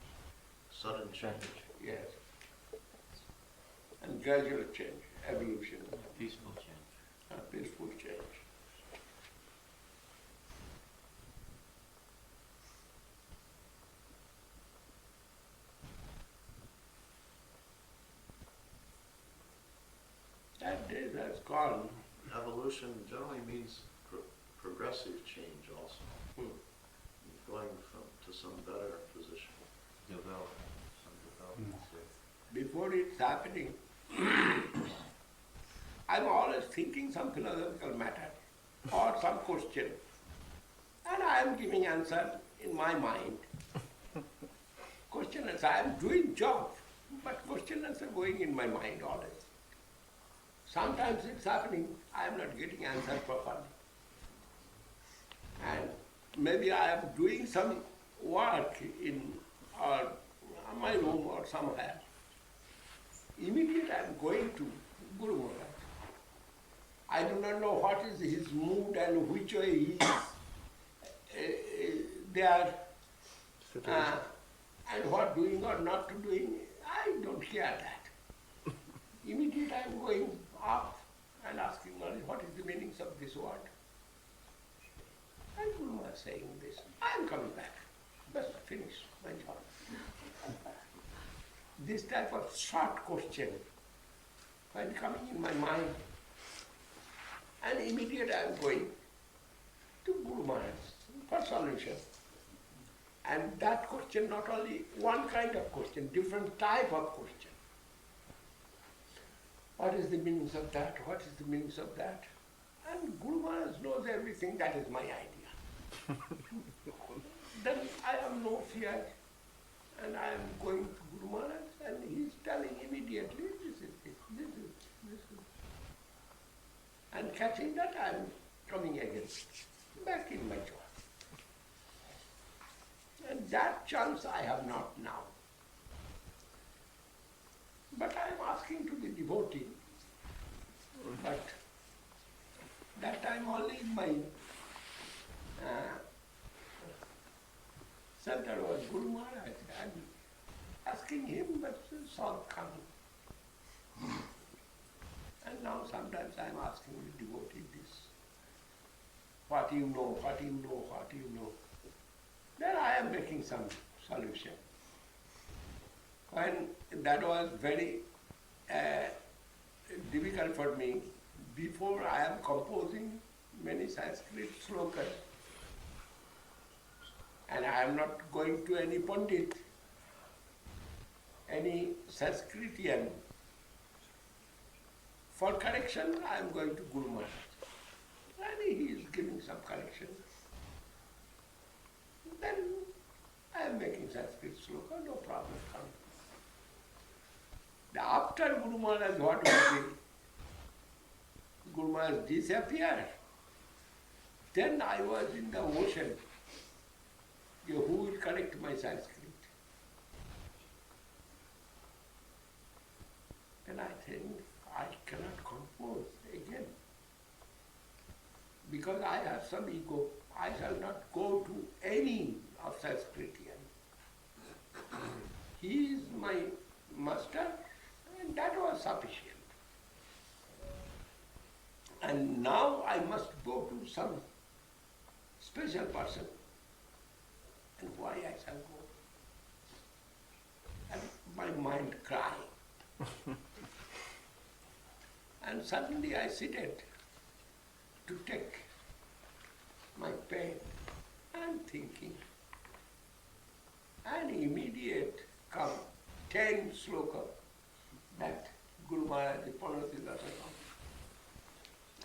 Sudden change. Yes. And gradual change, evolution, Peaceful change. peaceful change. That day has gone. Evolution generally means progressive change also. Hmm. Going to some better position. Development, some development. Before it's happening, I'm always thinking some philosophical matter or some question, and I am giving answer in my mind. Question answer, I am doing job, but question answer going in my mind always. Sometimes it's happening, I am not getting answer properly. And maybe I am doing some work in my room or somewhere. Immediately I am going to Guru Maharaj. I do not know what is his mood and which way he is there and what doing or not to doing. I don't care that. Immediately I am going up and asking Maharaj, what is the meaning of this word? And Guru Maharaj saying this. I am coming back. Just finish my job. This type of short question, when coming in my mind, and immediately I am going to Guru Maharaj for solution. And that question, not only one kind of question, different type of question. What is the meaning of that? What is the meaning of that? And Guru Maharaj knows everything, that is my idea. Then I have no fear. And I am going to Guru Maharaj and he is telling immediately, this is it, this is. And catching that, I am coming again, back in my job. And that chance I have not now. But I am asking to the devotee, but that time only my center was Guru Maharaj, and asking him, but it's all coming. And now sometimes I am asking the devotee this, what you know, what you know, what you know. Then I am making some solution. When that was very difficult for me, before I am composing many Sanskrit slokas, and I am not going to any Pandit, any Sanskritian. For correction, I am going to Guru Maharaj. And he is giving some correction. Then I am making Sanskrit sloka, no problem coming. After Guru Maharaj, what will be? Guru Maharaj disappeared. Then I was in the ocean. Who will correct my Sanskrit? Then I think I cannot compose again. Because I have some ego. I shall not go to any of Sanskritian. He is my master, and that was sufficient. And now I must go to some special person. And why I shall go? And my mind crying. And suddenly I seated to take my pen and thinking. And immediate come 10 sloka that Guru Maharaj pronounced.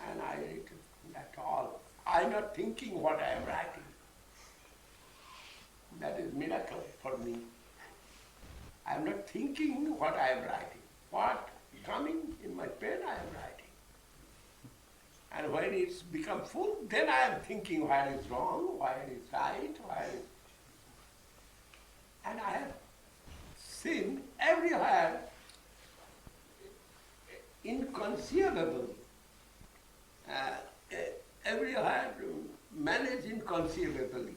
And I write that all. I am not thinking what I am writing. That is miracle for me. I am not thinking what I am writing. What coming in my pen I am writing. And when it's become full, then I am thinking where is wrong, where is right, where is... And I have seen everywhere inconceivable, everywhere managed inconceivably.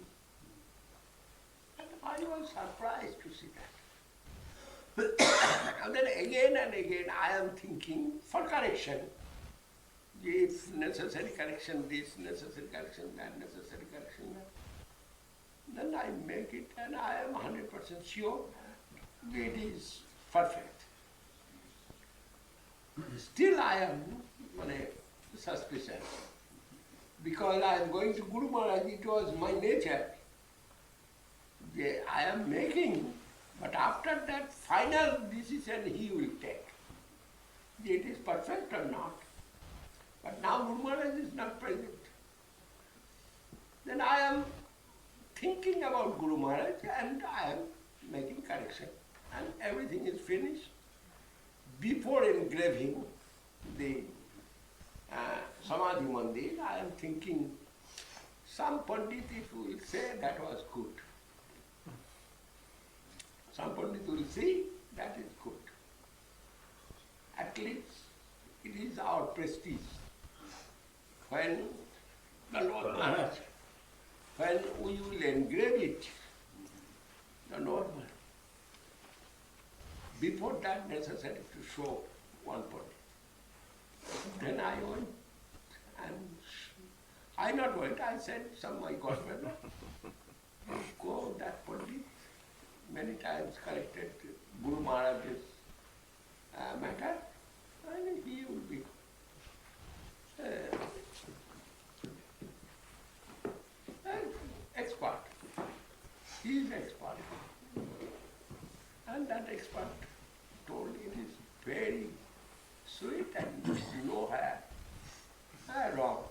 And I was surprised to see that. And then again and again I am thinking for correction. If necessary correction this, necessary correction that, necessary correction that. Then I make it and I am 100% sure it is perfect. Still I am suspicious. Because I am going to Guru Maharaj, it was my nature. I am making, but after that final decision he will take. It is perfect or not. But now Guru Maharaj is not present. Then I am thinking about Guru Maharaj and I am making correction. And everything is finished. Before engraving the Samadhi Mandir, I am thinking some Pandit will say that was good. Some Pandit will say that is good. At least it is our prestige. When the Lord Maharaj, when we will engrave it, the Lord Maharaj, before that necessary to show one Pandit. Then I went and I not went, I said some my godmother, go that Pandit, many times corrected Guru Maharaj's matter, and he will be expert. He is expert. And that expert told it is very sweet and you know where wrong.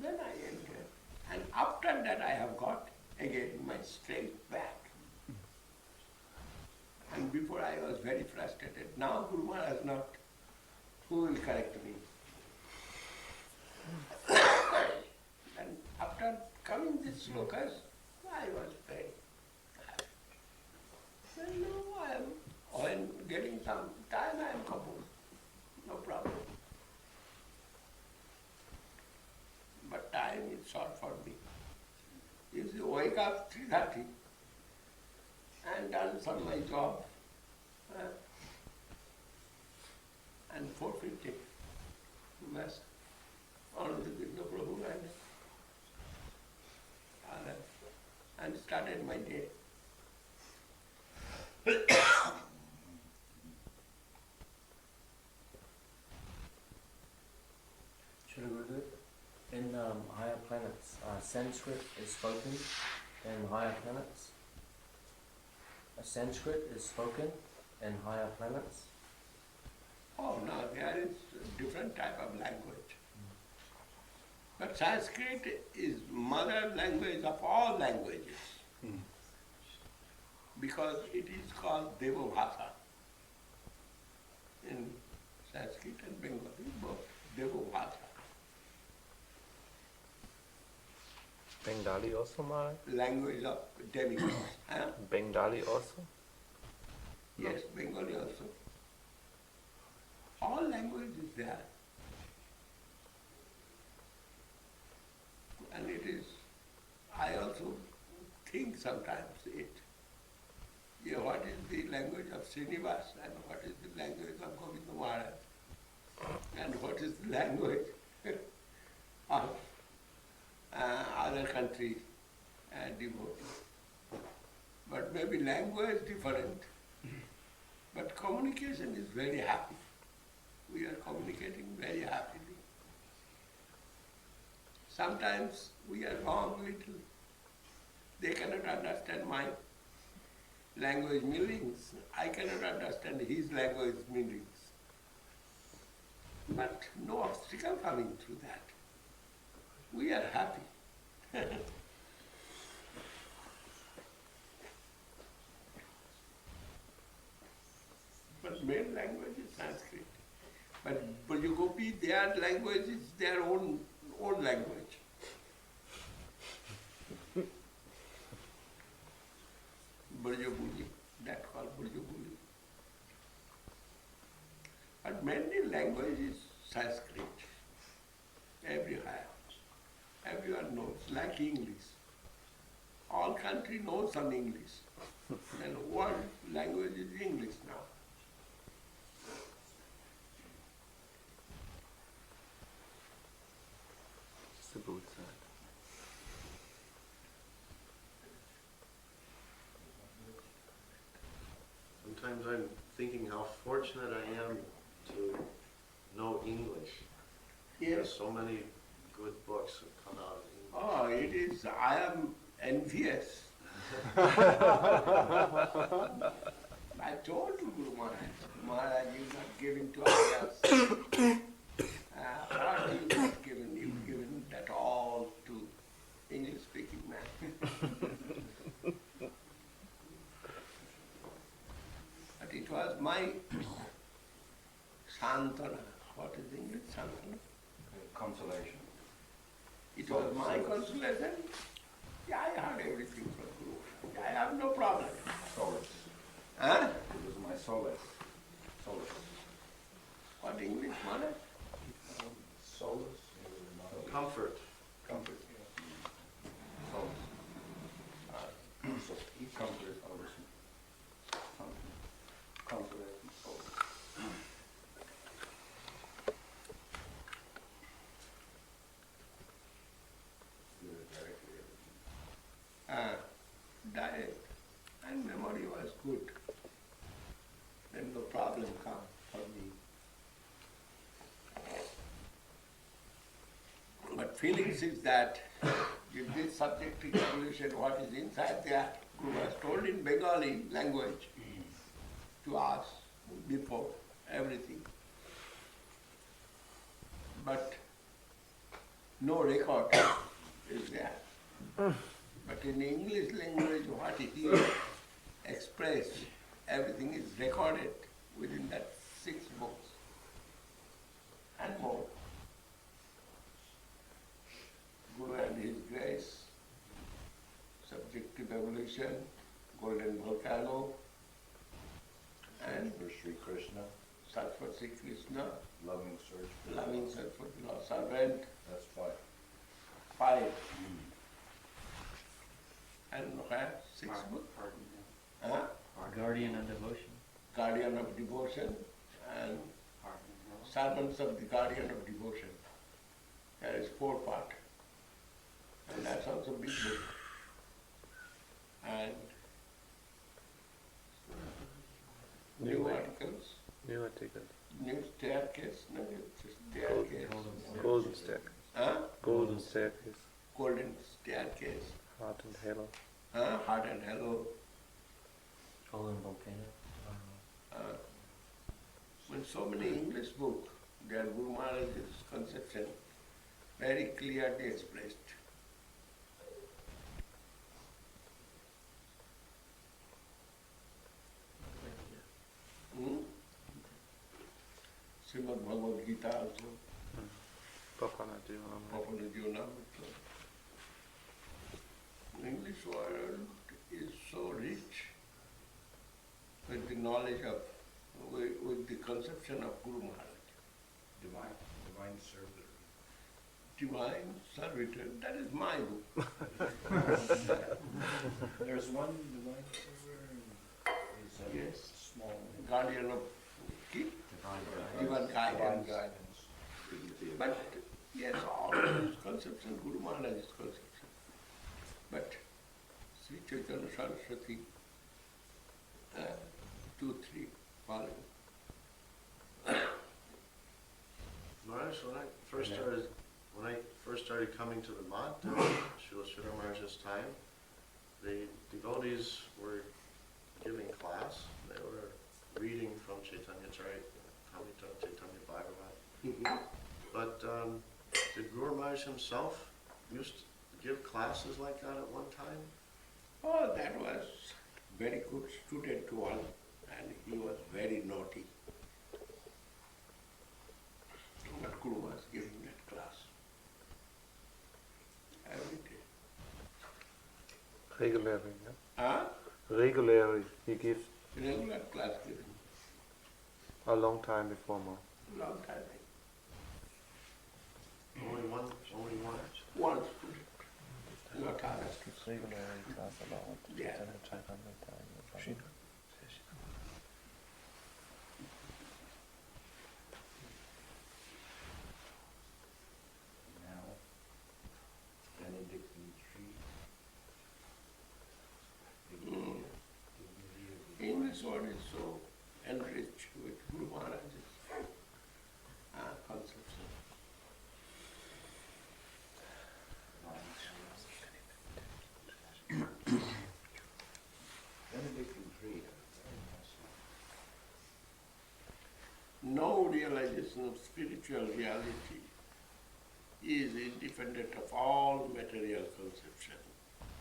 Then I entered. And after that I have got again my strength back. And before I was very frustrated. Now Guru Maharaj not, who will correct me? And after coming these slokas, I was very happy. Then now I am, when getting some time I am composed, no problem. But time is short for me. If you wake up 3:30 and done some my job, and 4:50, Mass, Ananda Krishna Prabhu and started my day. Srila Gurudev, in higher planets, Sanskrit is spoken in higher planets. Sanskrit is spoken in higher planets. Oh no, there is a different type of language. But Sanskrit is mother language of all languages. Because it is called Deva Bhasha. In Sanskrit and Bengali, both Deva Bhasha. Bengali also, Maharaj? Language of demigods. Huh? Bengali also? Yes, Bengali also. All language is there. And it is, I also think sometimes it. Yeah, what is the language of Srinivas and what is the language of Govinda Maharaj and what is the language of other countries and devotees. But maybe language different, but communication is very happy. We are communicating very happily. Sometimes we are wrong little. They cannot understand my language meanings. I cannot understand his language meanings. But no obstacle coming through that. We are happy. But main language is Sanskrit. But Brajagopi, their language is their own language. Brajabuli, that called Brajabuli. But mainly language is Sanskrit. Everyone knows, like English. All country knows some English. And world language is English now. It's the good side. Sometimes I'm thinking how fortunate I am to know English. There's Yes. so many good books that come out of English. Oh, it is, I am envious. I told Guru Maharaj, you not giving to others. What you not given? You've given that all to English-speaking man. But it was my Santana. What is English Santana? Consolation. It was my consolation. Yeah, I heard everything from Guru. I have no problem. Solace. Huh? It was my solace. Solace. What English, Maharaj? Solace. Comfort. Comfort. Solace. So he comforts others. Consolation. Solace. Diet and memory was good. Then no problem come for me. But feelings is that if this subjective evolution, what is inside that, Guru was told in Bengali language to us before everything. But no record is there. But in English language, what he expressed, everything is recorded within that 6 books and more. Guru and his grace, subjective evolution, golden volcano, and For Sri Krishna, search for Sri Krishna, loving search for loving search for the lost servant, That's 5. 5. And where? 6 books? Huh? Guardian of devotion. Guardian of devotion and servants of the guardian of devotion. There is 4 part. And that's also big book. And new articles, New article. new staircase, no, it's a staircase. Golden staircase. Huh? Golden staircase. Golden staircase. Heart and halo. Huh? Heart and hello. Golden volcano. In so many English books, their Guru Maharaj's conception very clearly expressed. Srimad Bhagavad Gita also, Papana Jivanam. Papana Jivanamrita. English world is so rich with the knowledge of, with the conception of Guru Maharaj. Divine servitor. Divine servitor, that is my book. There's one divine server. Is a Yes. small Guardian of keep, divine guidance. guidance. But yes, all his conception, Guru Maharaj's conception. But Sri Chaitanya Saraswati, 2, 3, following. Maharaj, when I first started coming to the mat during Srila Sridhar Maharaj's time, the devotees were giving class. They were reading from Chaitanya Charitamrita, Chaitanya Bhagavat. But the Guru Maharaj himself used to give classes like that at one time. Oh, that was very good student one, and he was very naughty. But Guru was giving that class every day. Regularly, yeah? Huh? Regularly, he gives Regular class giving, a long time before more. long time. Only one. One student, not others. Regularly class about Yeah. Now, Benedictine tree. English one is so enriched with Guru Maharaj's concepts. Benedictine tree. No realization of spiritual reality is independent of all material conception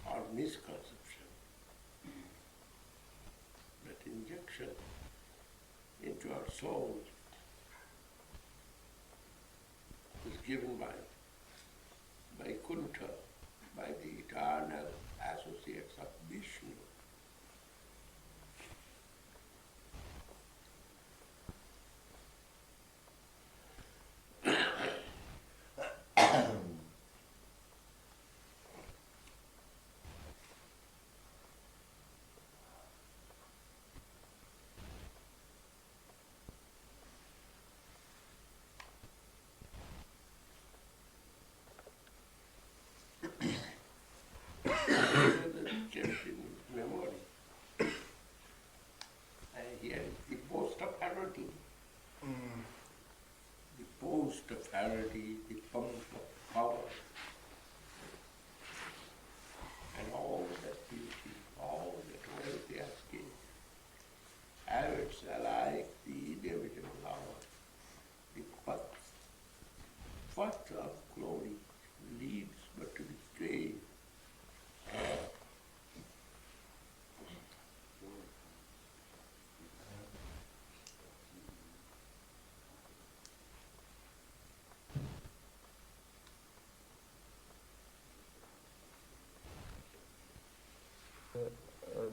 or misconception. That injection into our soul is given by Kunta, by the eternal associates of Vishnu. Kept in memory. And here is the post of parity. The post of parity, the pump of power, and all that beauty, all that wealth he has gained. Habits alike the inevitable hour, the path of glory leads but to the grave.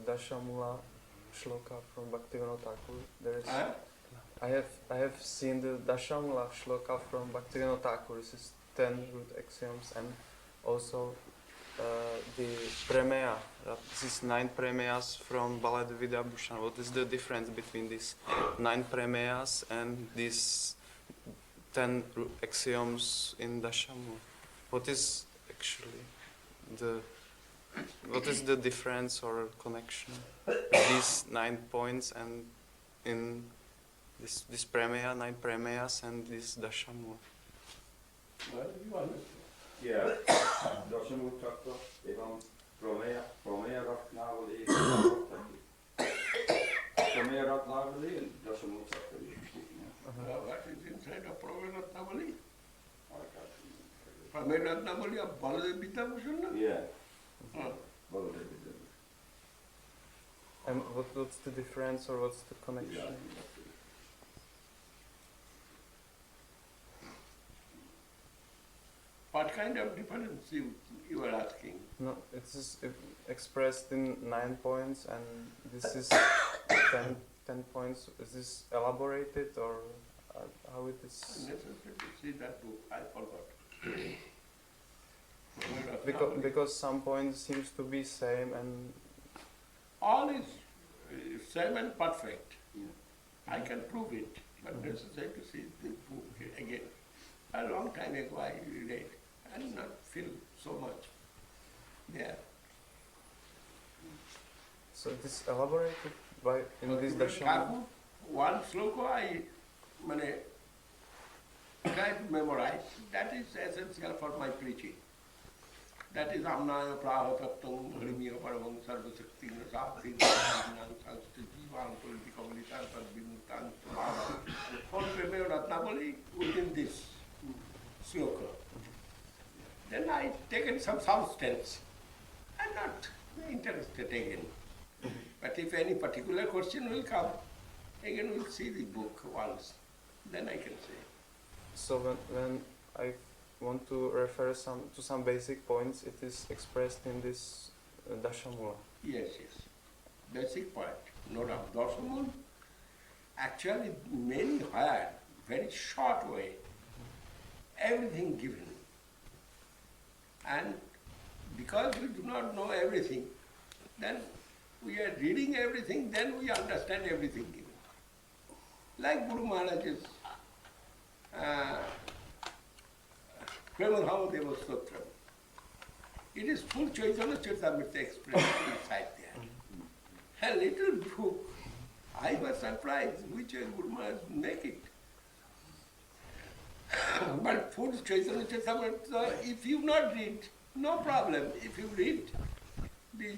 Dashamula shloka from Bhaktivinoda Thakur. There is. Huh? I have seen the Dashamula shloka from Bhaktivinoda Thakur. This is 10 root axioms, and also the premeya. This is 9 premeyas from Balad Vidyabhushan. What is the difference between these 9 premeyas and these 10 root axioms in Dashamula? What is actually what is the difference or connection with these 9 points and in this premeya, 9 premeyas and this Dashamula? Well, you understand. Yeah. Dashamutaka, evam Promeya Ratnavali, Promeya Ratnavali and Dashamutaka. What is inside of Praveratnavali? Praveratnavali of Baladev Vidyabhushan? Yeah. Huh. And what's the difference or what's the connection? What kind of difference you are asking? No, it's just expressed in 9 points and this is 10 points. Is this elaborated or how it is? Necessary to see that book, I forgot. Because some points seems to be same and all is same and perfect. I can prove it, but necessary to see the book again. A long time ago I read. I did not feel so much there. so it is elaborated in this Dashamula. One sloka I try to memorize. That is essential for my preaching. That is Amnaya Prahatattam Harimiya Paramam Sarvasakti Nasakti Nang Sanskrit Jivan Politikabilitan Padvimutan Bhava. All Premaya Ratnavali within this sloka. Then I taken some substance. I'm not interested again. But if any particular question will come, again we'll see the book once. Then I can say. So when I want to refer to some basic points, it is expressed in this Dashamula. Yes, yes. Basic point. No doubt. Dasamul, actually many had very short way, everything given. And because we do not know everything, then we are reading everything, then we understand everything given. Like Guru Maharaj's Premadhamadeva Sutra. It is full Chaitanya Charitamrita expressed inside there. A little book. I was surprised which Guru Maharaj make it. But full Chaitanya Charitamrita, if you not read, no problem. If you read the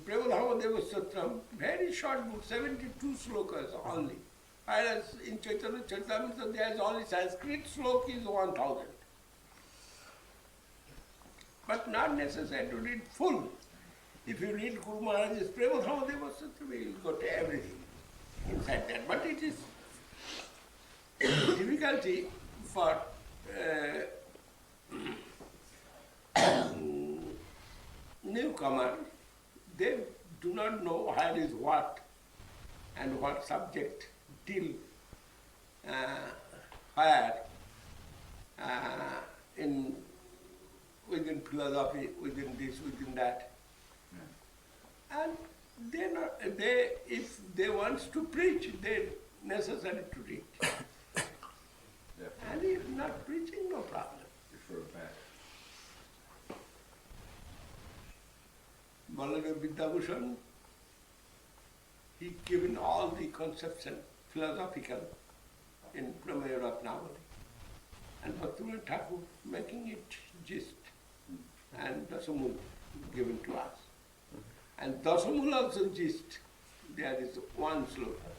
Premadhamadeva Sutra, very short book, 72 slokas only. Whereas in Chaitanya Charitamrita there is only Sanskrit slok is 1000. But not necessary to read full. If you read Guru Maharaj's Premadhamadeva Sutra, you will got everything inside that. But it is difficulty for newcomer. They do not know where is what and what subject till where in within philosophy, within this, within that. And they if they want to preach, they necessary to read. And if not preaching, no problem. Refer back. Baladev Vidyabhushan, he given all the conception, philosophical, in Pramaya Ratnavali. And Bhaktivinoda Thakur making it gist, and Dasamul given to us. And Dasamul also gist, there is one sloka.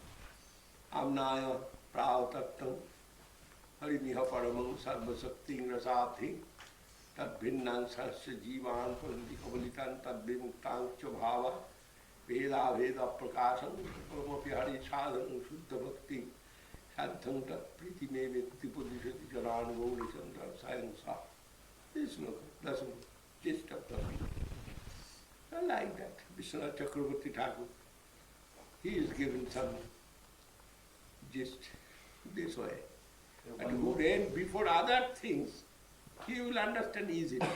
Amnaya Pravatattam Harimiha Paramam Sarvasakti Rasathi Tad Bhinnang Sasya Jivan Padikabalitan Tad Vimuktan Bhava Veda Veda Prakasam Paramapi Hari Sadhanam Shuddha Bhakti Sadham Tat Priti Me Vikti Pudishati Jaran Gauri Chandra Sayansa. This sloka, Dasamul, gist of Dasamul. I like that. Vishwanath Chakravarti Thakur, he is given some gist this way. And who read before other things, he will understand easily.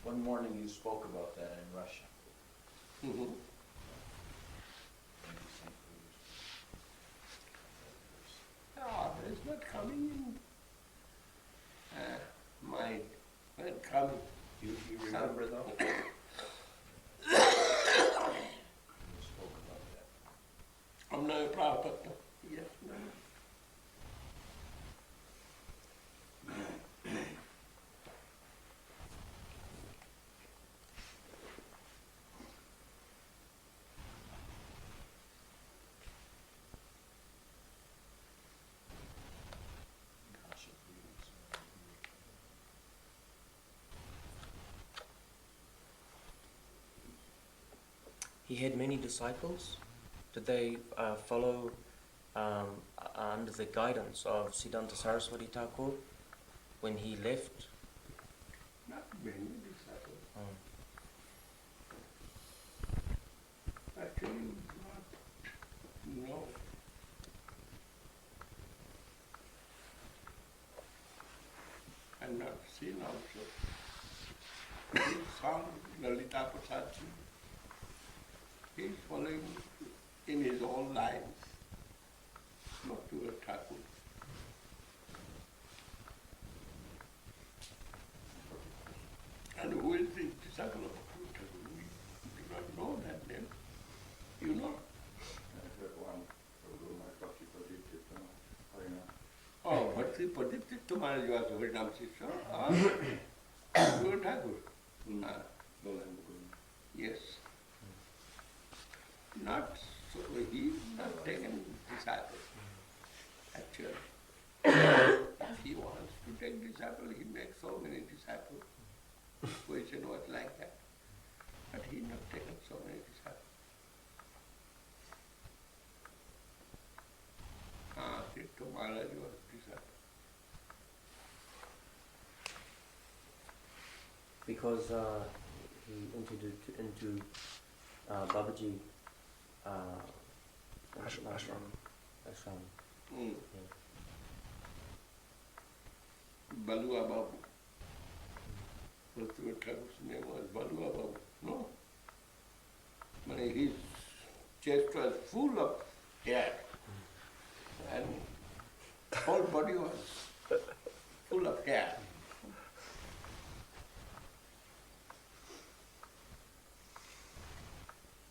One morning you spoke about that in Russia. Mhm. It's not coming in mind. When it comes, You remember though? You spoke about that. Amnaya Prabhupada. Yes, no. He had many disciples. Did they follow under the guidance of Siddhanta Saraswati Thakur when he left? Not many disciples. Actually, not, no. And not seen also. His son, Lalita Prasadji, he is following in his own lines, not to a Thakur. And who is the disciple of Thakur? We do not know that name. You know? I heard one for Guru Maharaj Bhakti Pradeep Kirtana, Harina. Maharaj was Harinam Sisha or Guru Thakur. Yes. Not so, he not taken disciple, actually. If he wants to take disciple, he makes so many disciples. Question was like that. But he not taken so many disciples. Srila Maharaj was disciple. Because he entered into Babaji Ashram. ashram. Mm. Yeah. Balua Babu. Srila Thakur's name was Balua Babu. No? His chest was full of hair. And whole body was full of hair.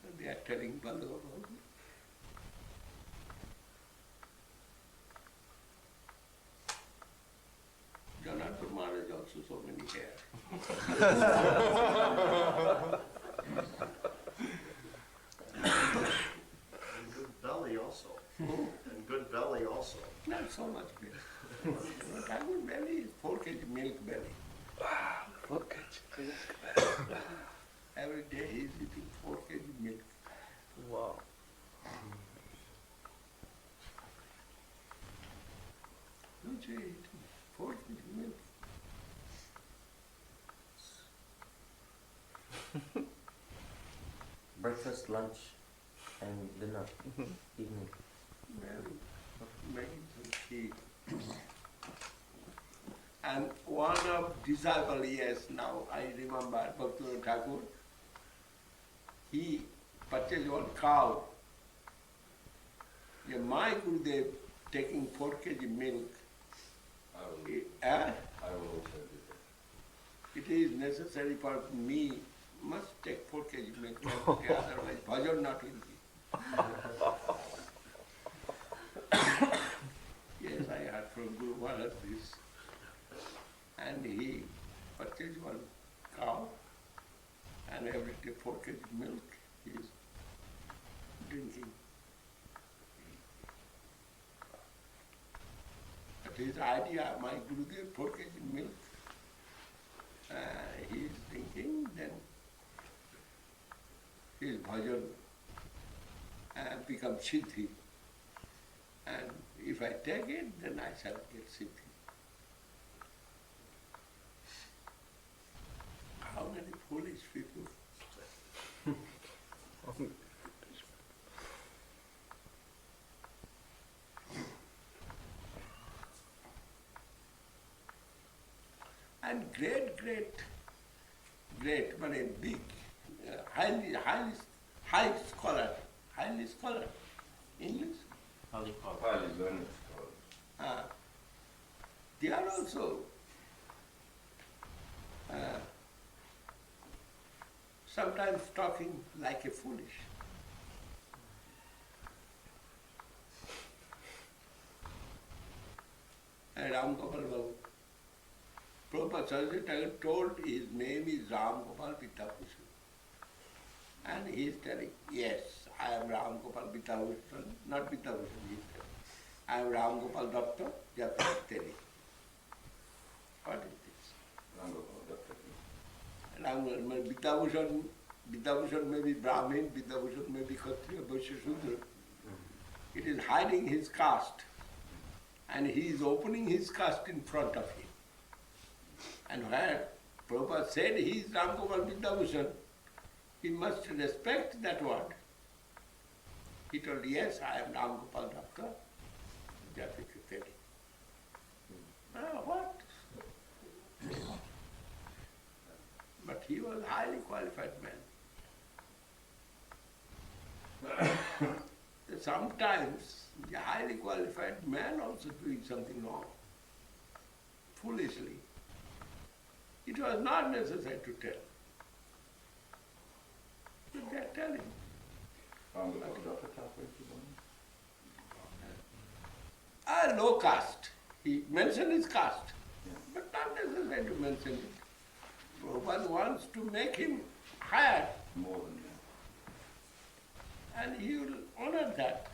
And they are telling Balua Babu. Janardhan Maharaj also so many hair. And good belly also. And good belly also. Not so much belly. Thakur belly is 4 kg milk belly. Every day he is eating 4 kg milk. Wow. Don't you eat 4 kg milk? Breakfast, lunch, and dinner, evening. Well, making some tea. And one of disciple, yes, now I remember Bhaktivinoda Thakur, he purchased one cow. Yeah, my Gurudev taking 4 kg milk. I will also do that. It is necessary for me, must take 4 kg milk, otherwise bhajan not will be. Yes, I heard from Guru Maharaj this. And he purchased one cow and every day 4 kg milk he is drinking. But his idea, my Gurudev, 4 kg milk, he is drinking, then his bhajan becomes siddhi. And if I take it, then I shall get siddhi. How many foolish people. And great, big, highly scholar, English. Highly qualified. Highly learned scholars. They are also sometimes talking like a foolish. And Ram Gopal Babu. Prabhupada Saraswati Thakur told his name is Ram Gopal Vidyabhushan. And he is telling, yes, I am Ram Gopal Vidyabhushan, not Vidyabhushan, he is telling. I am Ram Gopal Datta, just telling. What is this? Vidyabhushan may be Brahmin, Vidyabhushan may be Kshatriya, Vaishya, Shudra. It is hiding his caste. And he is opening his caste in front of him. And where Prabhupada said he is Ram Gopal Vidyabhushan, he must respect that word. He told, yes, I am Ram Gopal Datta, just if you tell him. What? But he was a highly qualified man. Sometimes the highly qualified man also doing something wrong, foolishly. It was not necessary to tell. But they are telling. Low caste. He mentioned his caste. not necessary to mention it. Prabhupada wants to make him higher, More than that. and he will honor that.